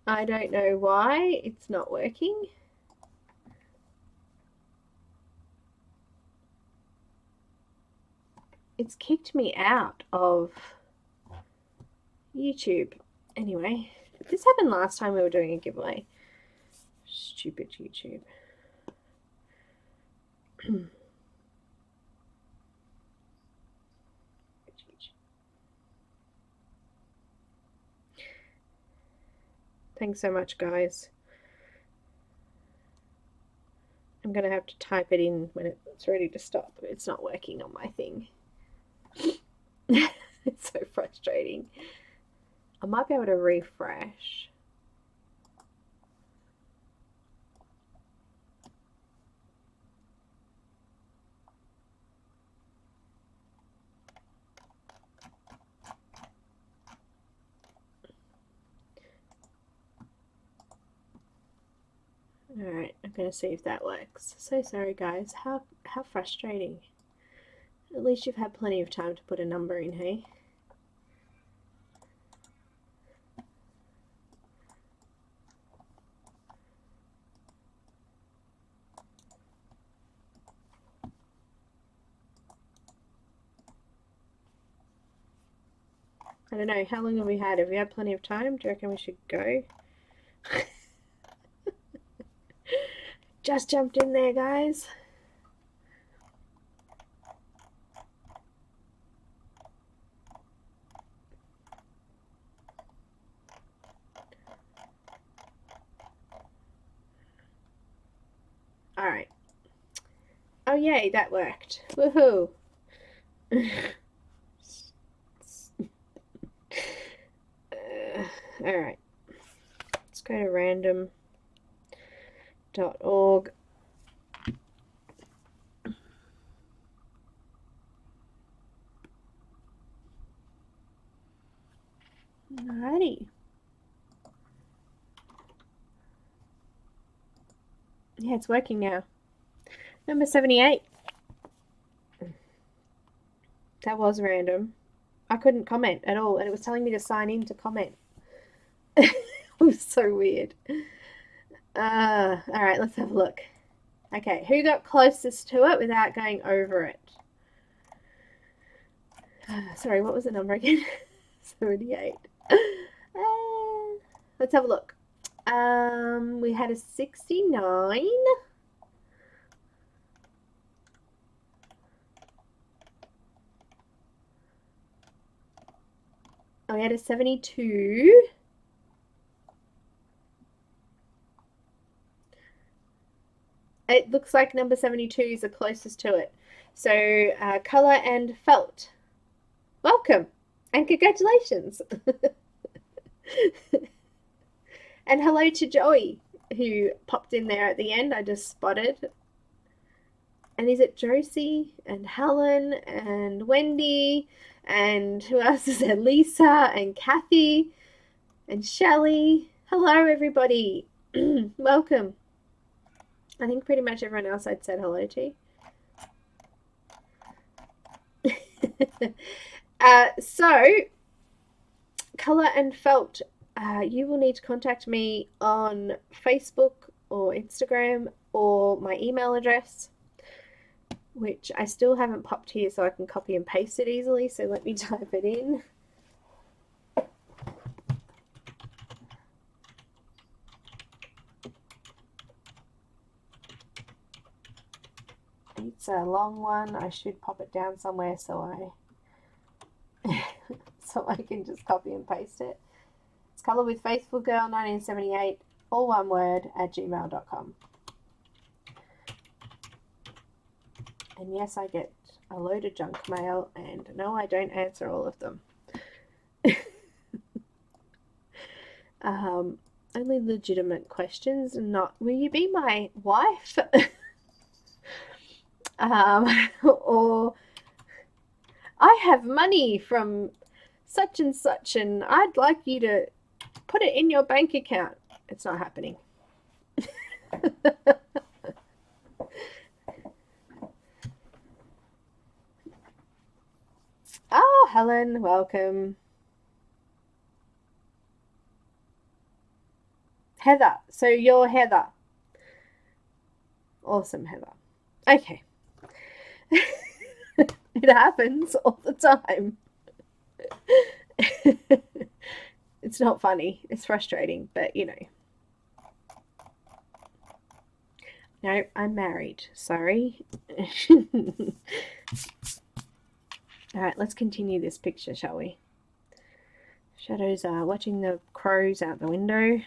I don't know why it's not working. It's kicked me out of YouTube. Anyway, this happened last time we were doing a giveaway. Stupid YouTube. Thanks so much, guys. I'm going to have to type it in when it's ready to stop. It's not working on my thing. It's so frustrating. I might be able to refresh. Alright, I'm going to see if that works. So sorry guys, how frustrating. At least you've had plenty of time to put a number in, hey? I don't know, how long have we had? Have we had plenty of time? Do you reckon we should go? Just jumped in there, guys. Alright. Oh yay, that worked. Woohoo! Alright. Let's go to random.org. Alrighty. Yeah, it's working now. Number 78. That was random. I couldn't comment at all, and it was telling me to sign in to comment. It was so weird. Alright, let's have a look. Okay, who got closest to it without going over it? Sorry, what was the number again? 78. Let's have a look. We had a 69. we had a 72. It looks like number 72 is the closest to it. So, colour and felt. Welcome and congratulations. And hello to Joey, who popped in there at the end. I just spotted. And is it Josie and Helen and Wendy and who else is there? Lisa and Kathy and Shelley. Hello, everybody. Welcome. I think pretty much everyone else I'd said hello to. So, colour and felt. You will need to contact me on Facebook or Instagram or my email address, which I still haven't popped here so I can copy and paste it easily. So let me type it in. It's a long one. I should pop it down somewhere so I can just copy and paste it. It's Colour with Faithful Girl 1978, all one word, @gmail.com. And yes, I get a load of junk mail, and no, I don't answer all of them. Only legitimate questions, not, will you be my wife? Or I have money from such and such, and I'd like you to put it in your bank account. It's not happening. Oh, Helen, welcome. Heather. So you're Heather. Awesome, Heather. Okay. It happens all the time. It's not funny. It's frustrating, but you know. No, I'm married. Sorry. Alright, let's continue this picture, shall we? Shadows are watching the crows out the window.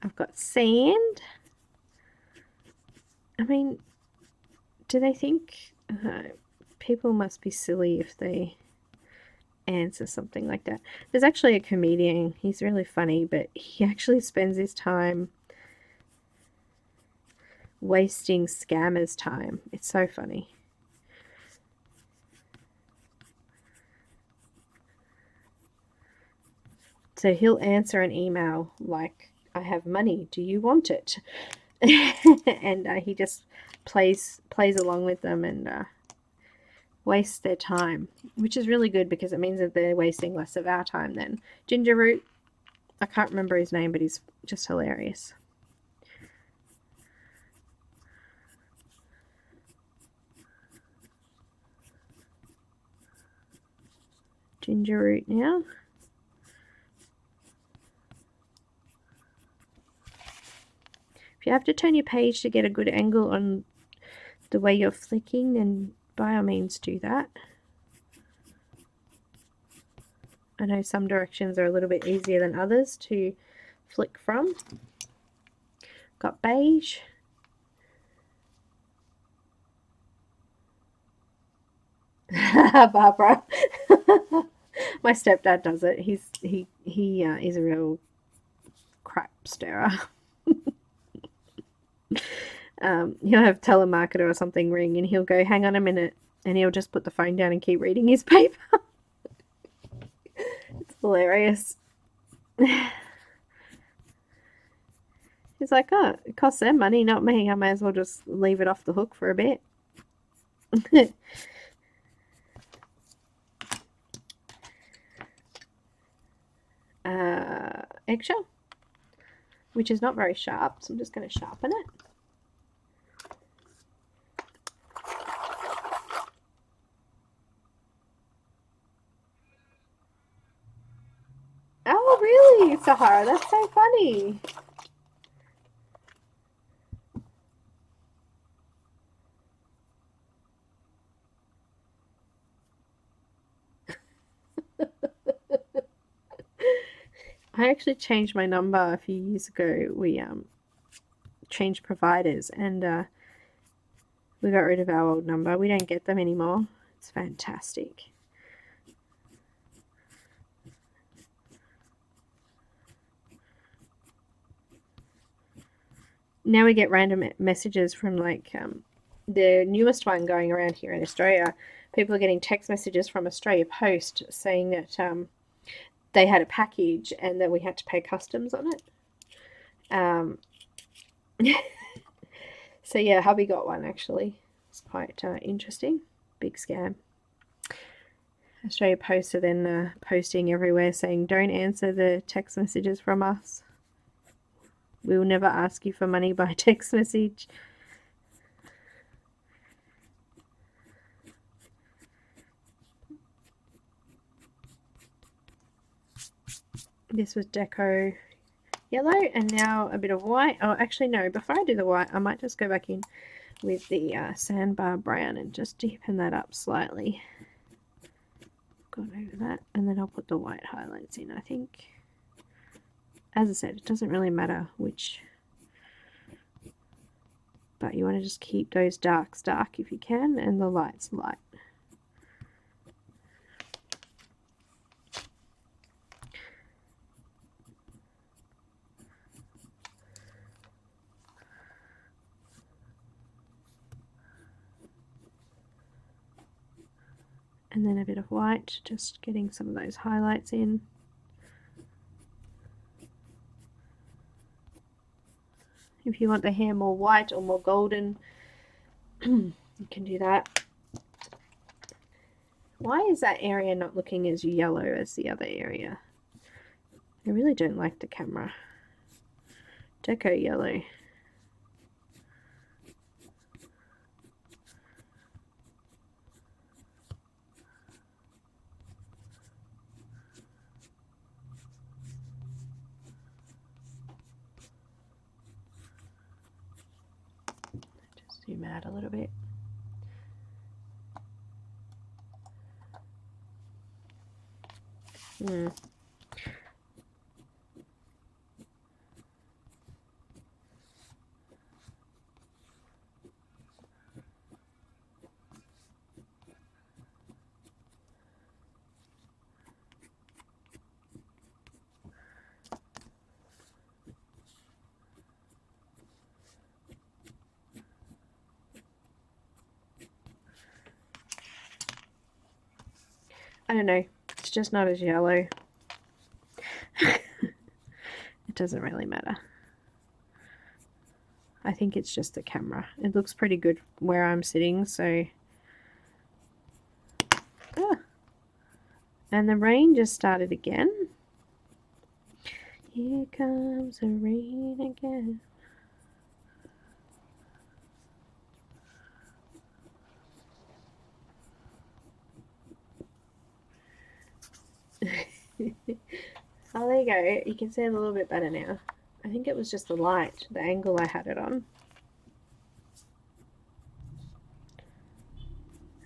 I've got sand. I mean, do they think people must be silly if they answer something like that? There's actually a comedian. He's really funny, but he actually spends his time wasting scammers' time. It's so funny. So he'll answer an email like, I have money, do you want it? And he just plays along with them and wastes their time, which is really good because it means that they're wasting less of our time then. Ginger Root, I can't remember his name, but he's just hilarious. Ginger Root now. If you have to turn your page to get a good angle on the way you're flicking, then by all means do that. I know some directions are a little bit easier than others to flick from. Got beige. Barbara. My stepdad does it. He is a real crap stirrer. He'll have telemarketer or something ring and he'll go, hang on a minute, and he'll just put the phone down and keep reading his paper. It's hilarious. He's like, oh, it costs them money, not me. I may as well just leave it off the hook for a bit. Eggshell, which is not very sharp, so I'm just going to sharpen it. Oh, really, Sahara? That's so funny. I actually changed my number a few years ago. We changed providers and we got rid of our old number. We don't get them anymore. It's fantastic. Now we get random messages from like the newest one going around here in Australia. People are getting text messages from Australia Post saying that they had a package and that we had to pay customs on it. So yeah, hubby got one actually. It's quite interesting. Big scam. Australia Post are then posting everywhere saying, don't answer the text messages from us. We will never ask you for money by text message. This was deco yellow and now a bit of white. Oh, actually no, before I do the white, I might just go back in with the sandbar brown and just deepen that up slightly. Gone over that, and then I'll put the white highlights in, I think. As I said, it doesn't really matter which, but you want to just keep those darks dark if you can and the lights light. And then a bit of white, just getting some of those highlights in. If you want the hair more white or more golden, you can do that. Why is that area not looking as yellow as the other area? I really don't like the camera. Deco yellow. Just zoom out a little bit. I don't know, it's just not as yellow. It doesn't really matter. I think it's just the camera. It looks pretty good where I'm sitting, so... And the rain just started again. Here comes the rain again. Oh, there you go. You can see it a little bit better now. I think it was just the light, the angle I had it on.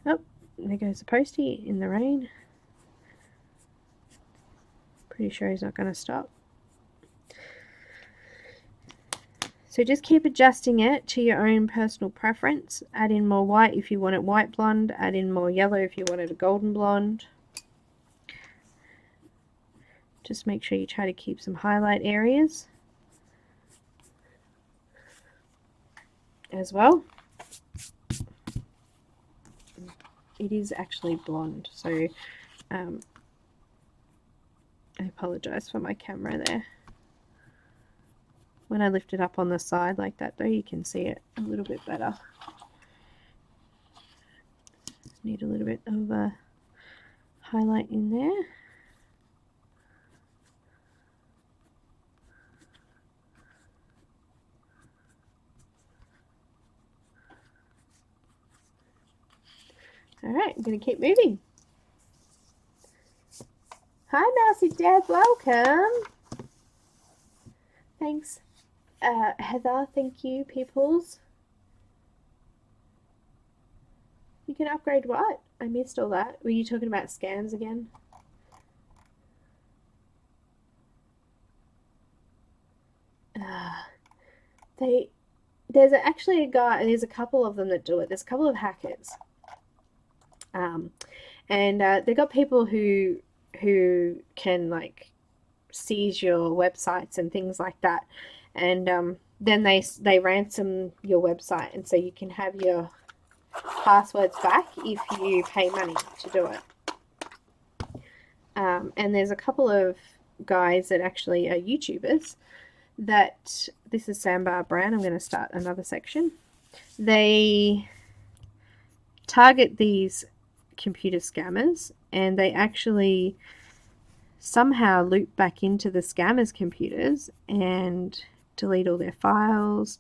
Oh, there goes the postie in the rain. Pretty sure he's not going to stop. So just keep adjusting it to your own personal preference. Add in more white if you want it white blonde. Add in more yellow if you want it a golden blonde. Just make sure you try to keep some highlight areas as well. It is actually blonde, so I apologize for my camera there. When I lift it up on the side like that though, you can see it a little bit better. Need a little bit of a highlight in there. Alright, I'm going to keep moving. Hi Mousy Dad, welcome. Thanks Heather, thank you peoples. You can upgrade what? I missed all that. Were you talking about scans again? actually a guy, there's a couple of them that do it. There's a couple of hackers. And they've got people who can like seize your websites and things like that, and then they ransom your website, and so you can have your passwords back if you pay money to do it. And there's a couple of guys that actually are YouTubers that, this is Sandbar Brand, I'm going to start another section. They target these computer scammers, and they actually somehow loop back into the scammers' computers and delete all their files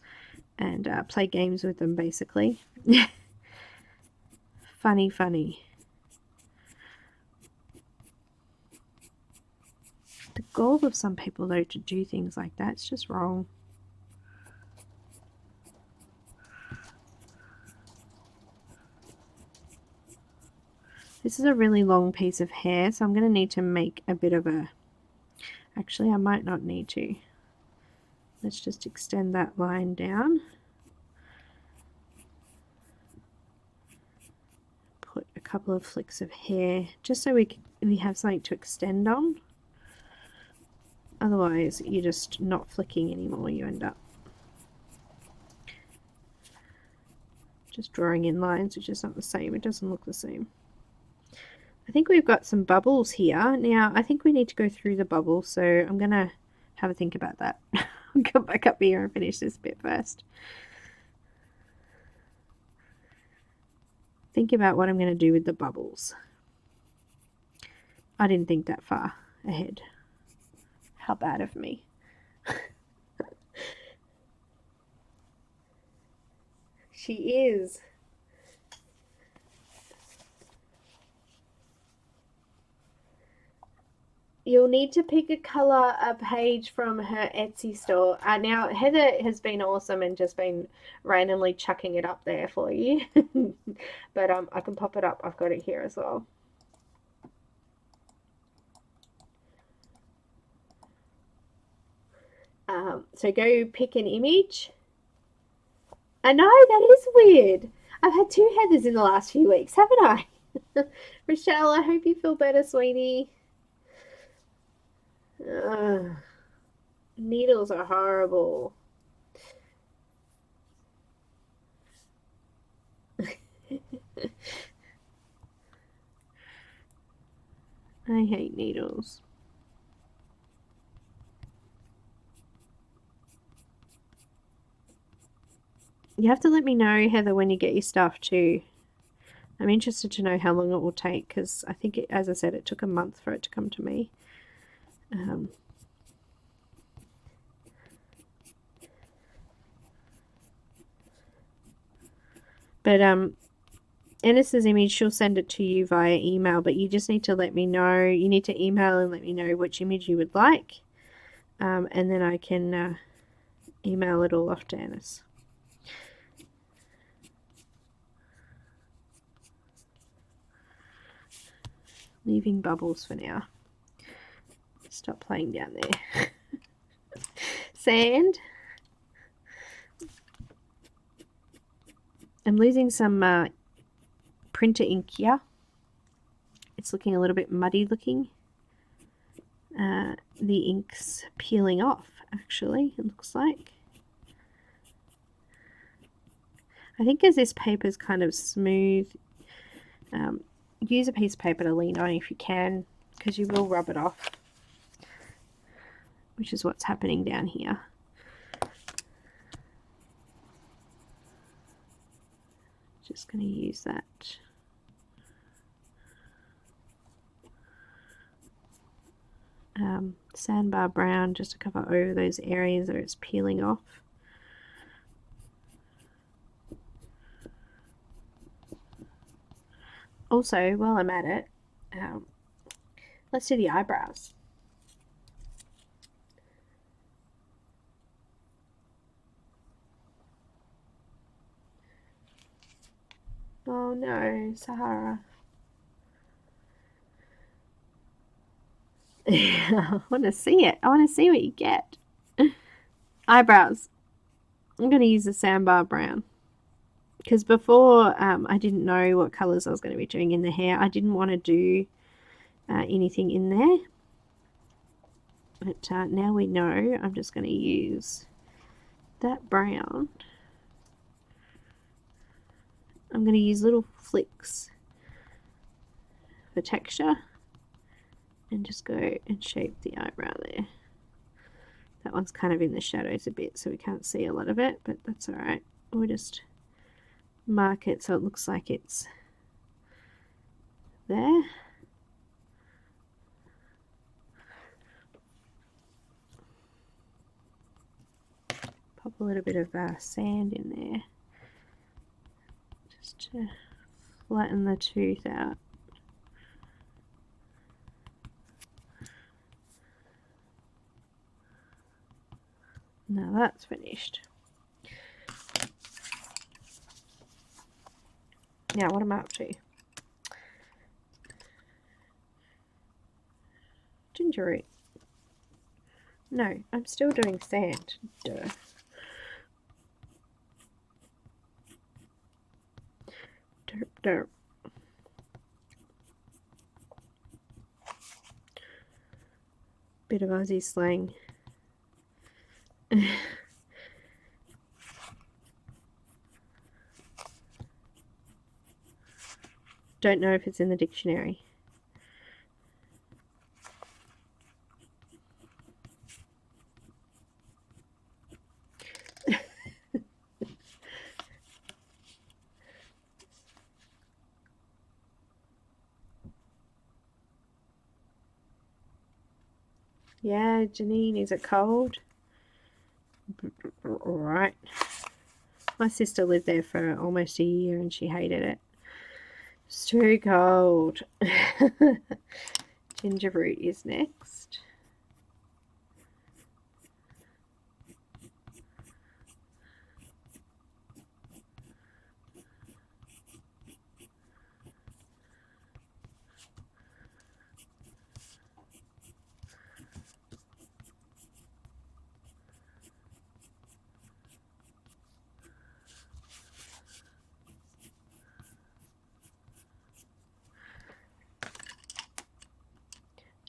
and play games with them, basically. Funny. The gall of some people, though, to do things like that, it's just wrong. This is a really long piece of hair, so I'm going to need to make a bit of a... Actually, I might not need to. Let's just extend that line down. Put a couple of flicks of hair, just so we have something to extend on. Otherwise, you're just not flicking anymore. You end up just drawing in lines, which is not the same. It doesn't look the same. I think we've got some bubbles here. Now, I think we need to go through the bubbles, so I'm going to have a think about that. I'll come back up here and finish this bit first. Think about what I'm going to do with the bubbles. I didn't think that far ahead. How bad of me. She is. You'll need to pick a page from her Etsy store. Now, Heather has been awesome and just been randomly chucking it up there for you. But I can pop it up. I've got it here as well. So go pick an image. I know, that is weird. I've had 2 Heathers in the last few weeks, haven't I? Rochelle, I hope you feel better, sweetie. Needles are horrible. I hate needles. You have to let me know, Heather, when you get your stuff too. I'm interested to know how long it will take, because I think, as I said, it took a month for it to come to me. But Enys's image, she'll send it to you via email, but you just need to let me know. You need to email and let me know which image you would like, and then I can email it all off to Enys. Leaving bubbles for now. Stop playing down there. Sand. I'm losing some printer ink here. It's looking a little bit muddy looking. The ink's peeling off, actually, it looks like. I think as this paper's kind of smooth, use a piece of paper to lean on if you can, because you will rub it off, which is what's happening down here. Just going to use that. Sandbar brown just to cover over those areas where it's peeling off. Also, while I'm at it, let's do the eyebrows. Oh no, Sahara. I want to see it. I want to see what you get. Eyebrows. I'm going to use the Sandbar Brown. Because before I didn't know what colours I was going to be doing in the hair. I didn't want to do anything in there. But now we know. I'm just going to use that brown. I'm going to use little flicks for texture. And just go and shape the eyebrow there. That one's kind of in the shadows a bit, so we can't see a lot of it, but that's alright. We'll just mark it so it looks like it's there. Pop a little bit of sand in there just to flatten the tooth out. Now that's finished. Now what am I up to? Ginger root. No, I'm still doing sand. Duh. Derp, derp. Bit of Aussie slang. Don't know if it's in the dictionary. Yeah, Janine, is it cold? Alright. My sister lived there for almost a year and she hated it. It's too cold. Ginger root is next.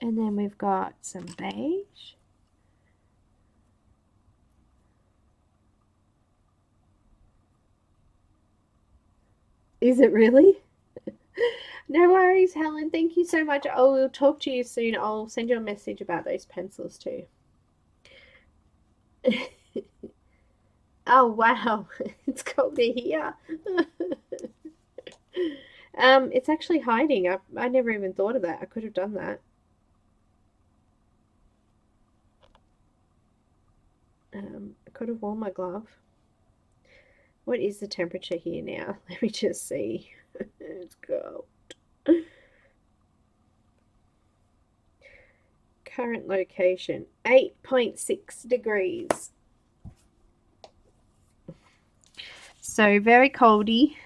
And then we've got some beige. Is it really? No worries, Helen. Thank you so much. I will talk to you soon. I'll send you a message about those pencils too. Oh, wow. It's colder here. It's actually hiding. I never even thought of that. I could have done that. I could have worn my glove. What is the temperature here now? Let me just see. It's cold. Current location 8.6 degrees. So very coldy.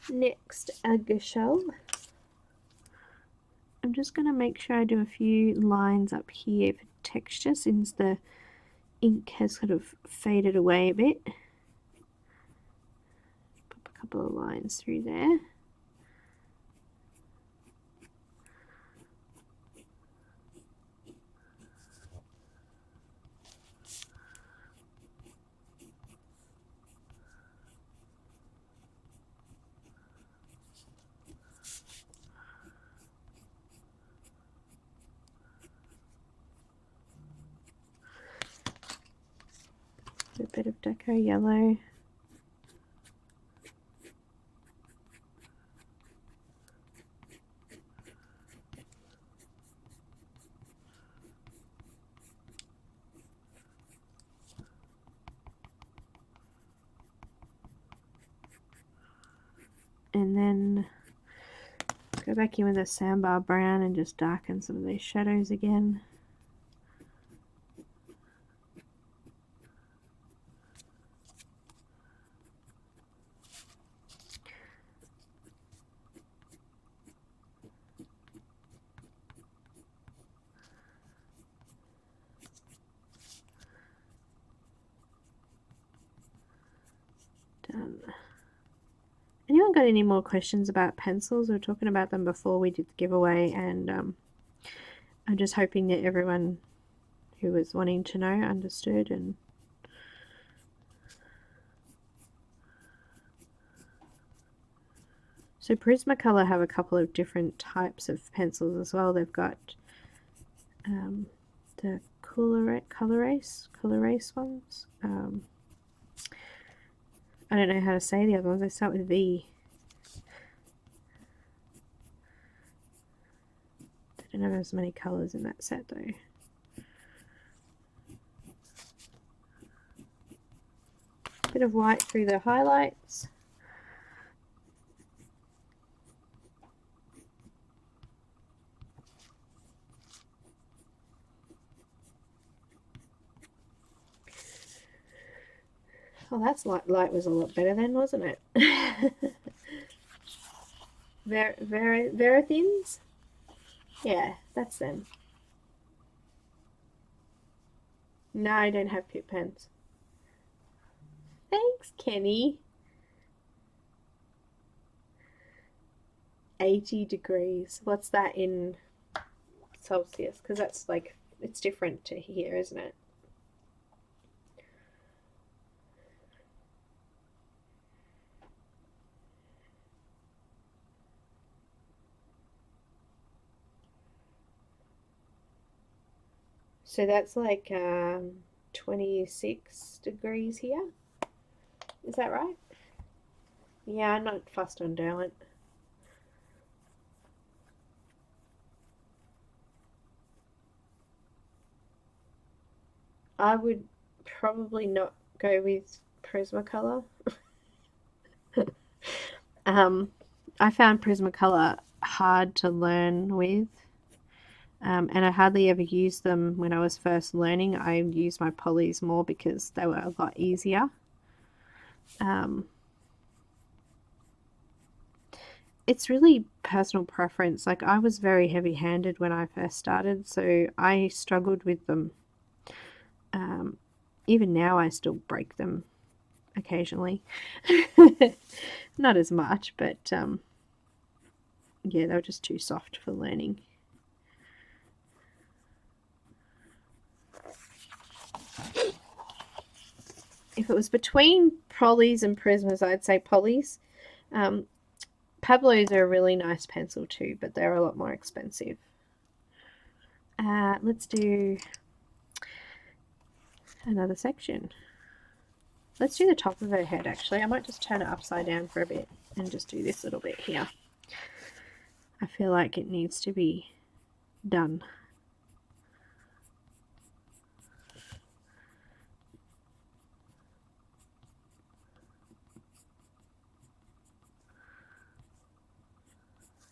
Next, eggshell. I'm just going to make sure I do a few lines up here for texture since the ink has sort of faded away a bit. Pop a couple of lines through there. A bit of deco yellow. And then go back in with a sandbar brown and just darken some of those shadows again. done. Anyone got any more questions about pencils? We were talking about them before we did the giveaway, and I'm just hoping that everyone who was wanting to know understood. And so Prismacolor have a couple of different types of pencils as well. They've got the color race ones. I don't know how to say the other ones. They start with V. They don't have as many colours in that set though. Bit of white through the highlights. Oh, that's light was a lot better then, wasn't it? Vera Thins? Yeah, that's them. No, I don't have pip pens. Thanks, Kenny. 80 degrees. What's that in Celsius? Because that's like, it's different to here, isn't it? So that's like 26 degrees here. Is that right? Yeah, I'm not fussed on Derwent. I would probably not go with Prismacolor. I found Prismacolor hard to learn with. And I hardly ever used them when I was first learning. I used my polys more because they were a lot easier. It's really personal preference. Like, I was very heavy-handed when I first started, so I struggled with them. Even now I still break them occasionally. Not as much, but yeah, they were just too soft for learning. If it was between polys and Prismas, I'd say polys. Pablos are a really nice pencil too, but they're a lot more expensive. Let's do another section. Let's do the top of her head actually. I might just turn it upside down for a bit and just do this little bit here. I feel like it needs to be done.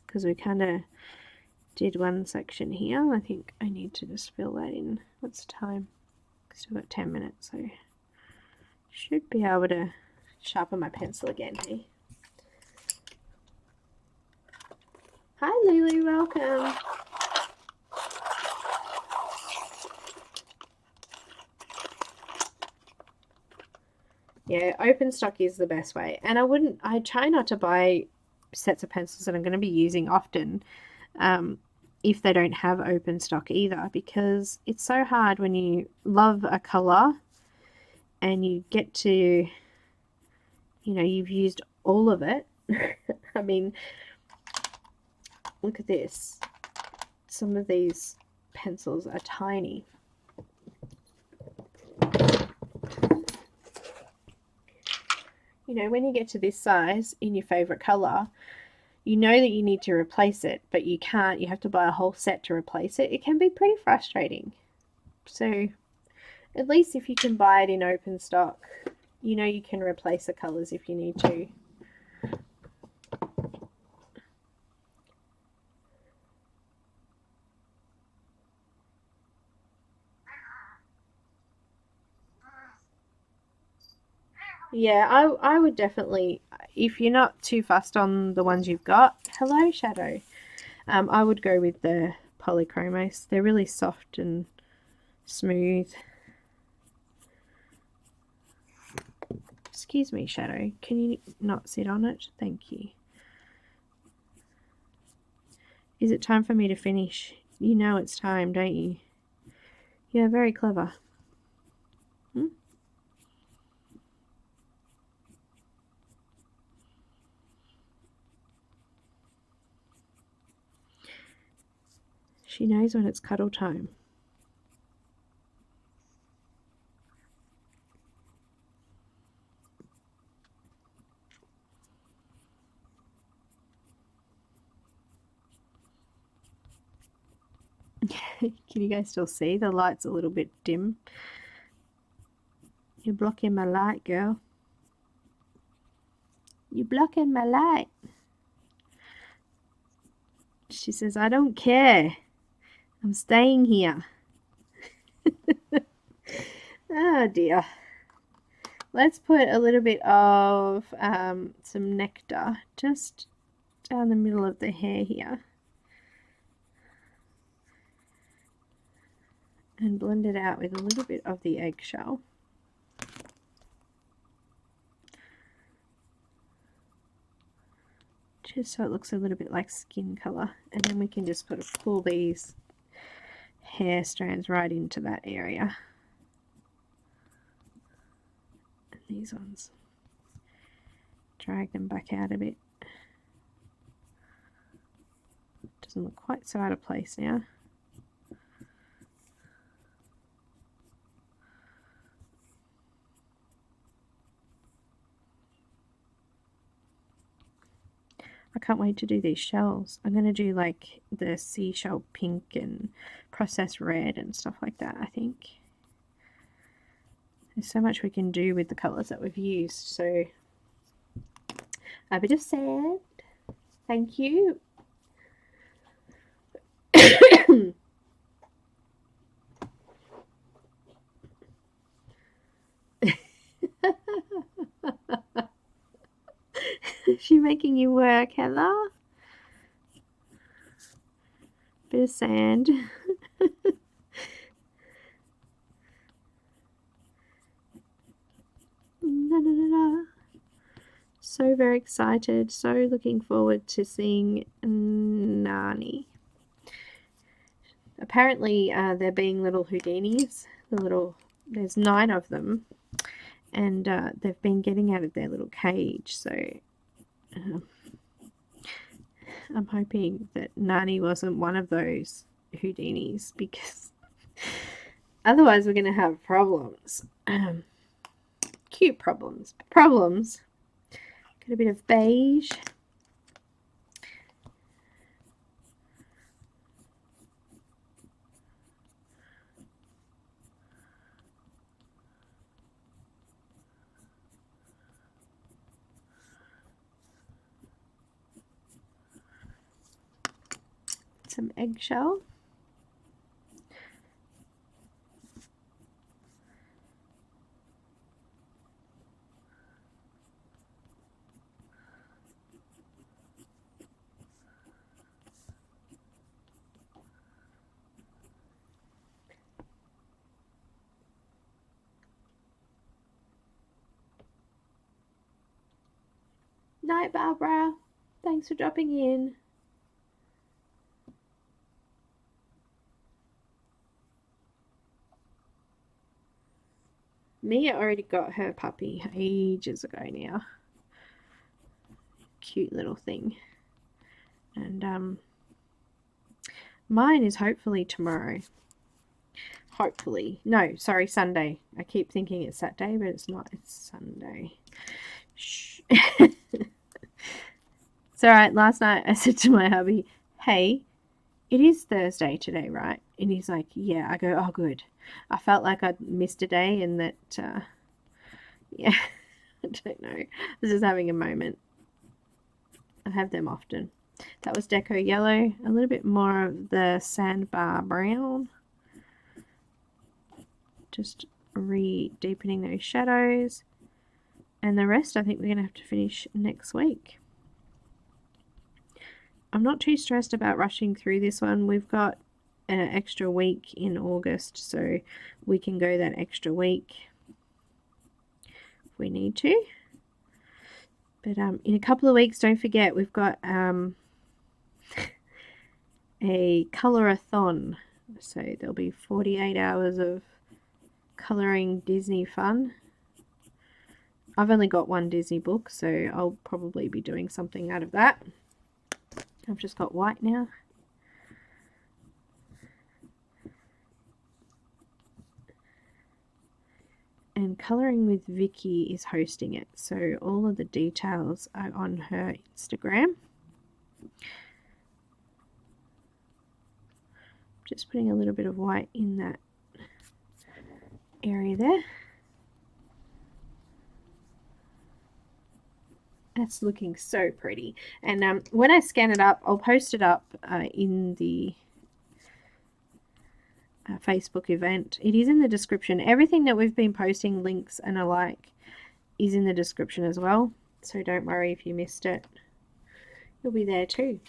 Because we kind of did one section here. I think I need to just fill that in. What's the time? Still got 10 minutes, so should be able to sharpen my pencil again here. Hi Lulu, welcome. Yeah, open stock is the best way. And I try not to buy sets of pencils that I'm going to be using often if they don't have open stock either, because it's so hard when you love a color and you get to, you know, you've used all of it. I mean, look at this. Some of these pencils are tiny. You know, when you get to this size in your favorite color, you know that you need to replace it, but you can't. You have to buy a whole set to replace it. It can be pretty frustrating. So at least if you can buy it in open stock, you know you can replace the colors if you need to. Yeah, I would definitely, if you're not too fussed on the ones you've got, hello Shadow, I would go with the Polychromos. They're really soft and smooth. Excuse me, shadow. Can you not sit on it? Thank you. Is it time for me to finish? You know it's time, don't you? Yeah, very clever. Hmm? She knows when it's cuddle time. Can you guys still see? The light's a little bit dim. You're blocking my light, girl. You're blocking my light. She says, I don't care. I'm staying here. Oh dear. Let's put a little bit of some nectar just down the middle of the hair here. And blend it out with a little bit of the eggshell. Just so it looks a little bit like skin colour. And then we can just sort of pull these hair strands right into that area. And these ones, drag them back out a bit. Doesn't look quite so out of place now. I can't wait to do these shells. I'm going to do like the seashell pink and processed red and stuff like that, I think. There's so much we can do with the colours that we've used. So a bit of sand. Thank you. Is she making you work, Heather? Bit of sand. So very excited. So looking forward to seeing Nani. Apparently they're being little Houdinis. There's 9 of them. And they've been getting out of their little cage, so I'm hoping that Nani wasn't one of those Houdinis, because otherwise we're going to have problems. Cute problems. Problems. Get a bit of beige. Some eggshell. Night, Barbara. Thanks for dropping in. Mia already got her puppy ages ago now. Cute little thing. And mine is hopefully tomorrow. Hopefully. No, sorry, Sunday. I keep thinking it's Saturday, but it's not. It's Sunday. Shh. It's alright. Last night I said to my hubby, hey, it is Thursday today, right? And he's like, yeah. I go, oh, good. I felt like I'd missed a day and that, yeah, I don't know. I was just having a moment. I have them often. That was Deco Yellow. A little bit more of the Sandbar Brown. Just re-deepening those shadows. And the rest I think we're going to have to finish next week. I'm not too stressed about rushing through this one. We've got an extra week in August, so we can go that extra week we need to. But in a couple of weeks, don't forget, we've got a colour-a-thon. So there'll be 48 hours of colouring Disney fun. I've only got one Disney book, so I'll probably be doing something out of that. I've just got white now. And Colouring with Vicky is hosting it, so all of the details are on her Instagram. Just putting a little bit of white in that area there. That's looking so pretty. And when I scan it up, I'll post it up in the Facebook event. It is in the description. Everything that we've been posting, links and alike, is in the description as well. So don't worry if you missed it. You'll be there too.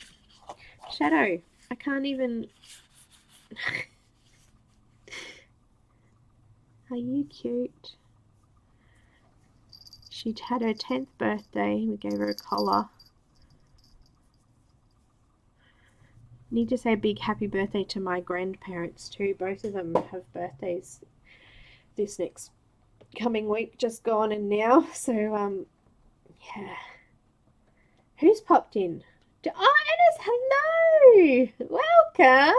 Shadow. I can't even... Are you cute? She'd had her 10th birthday. We gave her a collar. Need to say a big happy birthday to my grandparents too. Both of them have birthdays this next coming week, just gone and now. So yeah. Who's popped in? Oh, Enys, hello! Welcome!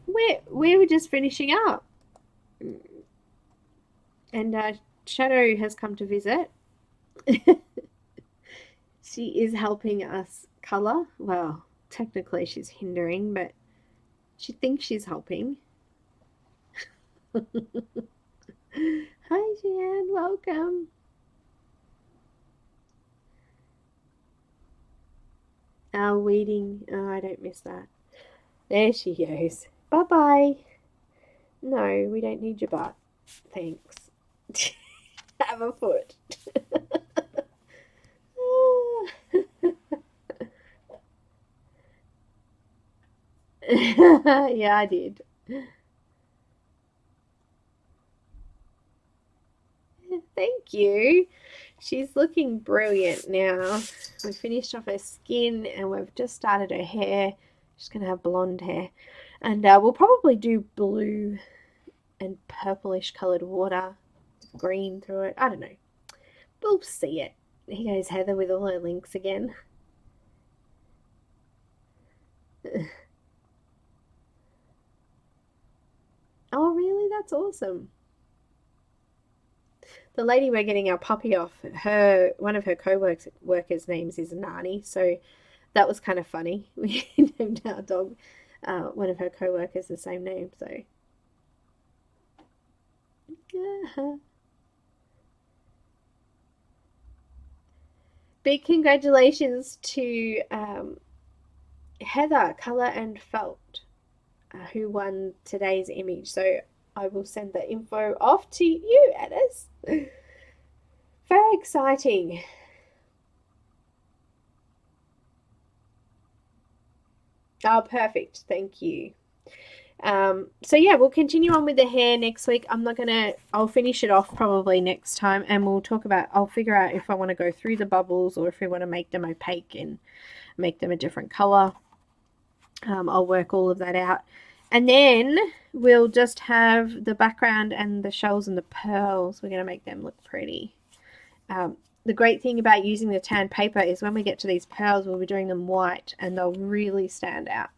we were just finishing up. And Shadow has come to visit. She is helping us colour. Well, technically she's hindering, but she thinks she's helping. Hi, Jeanne. Welcome. Weeding. Oh, I don't miss that. There she goes. Bye-bye. No, we don't need your butt. Thanks. Have a foot. Yeah, I did. Thank you. She's looking brilliant now. We finished off her skin and we've just started her hair. She's going to have blonde hair. And we'll probably do blue and purplish coloured water, green through it. I don't know. We'll see it. Here goes Heather with all her links again. Oh, really? That's awesome. The lady we're getting our puppy off, one of her co-workers' names is Nani, so that was kind of funny. We named our dog one of her co-workers the same name, so. Big congratulations to Heather, Colour and Felt, who won today's image. So I will send the info off to you, Enys. Very exciting. Oh, perfect. Thank you. So yeah, we'll continue on with the hair next week. I'll finish it off probably next time, and I'll figure out if I want to go through the bubbles or if we want to make them opaque and make them a different color. I'll work all of that out. And then we'll just have the background and the shells and the pearls. We're going to make them look pretty. The great thing about using the tan paper is when we get to these pearls, we'll be doing them white and they'll really stand out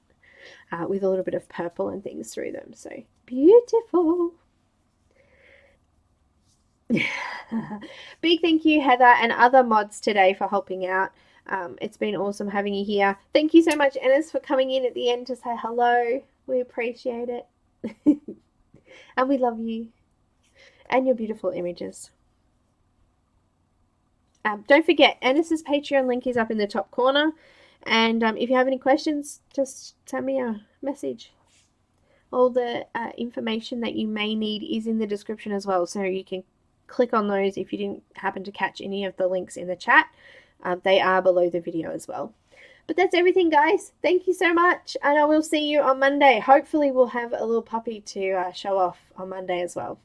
with a little bit of purple and things through them. So beautiful. Big thank you, Heather, and other mods today for helping out. It's been awesome having you here. Thank you so much, Enys, for coming in at the end to say hello. We appreciate it. And we love you and your beautiful images. Don't forget, Enys's Patreon link is up in the top corner. And if you have any questions, just send me a message. All the information that you may need is in the description as well. So you can click on those if you didn't happen to catch any of the links in the chat. They are below the video as well. But that's everything, guys. Thank you so much, and I will see you on Monday. Hopefully we'll have a little puppy to show off on Monday as well.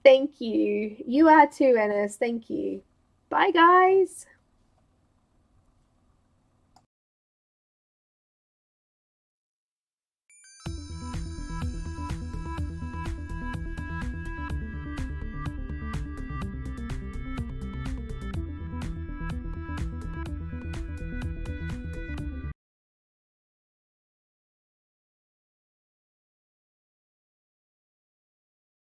Thank you. You are too, Enys. Thank you. Bye, guys.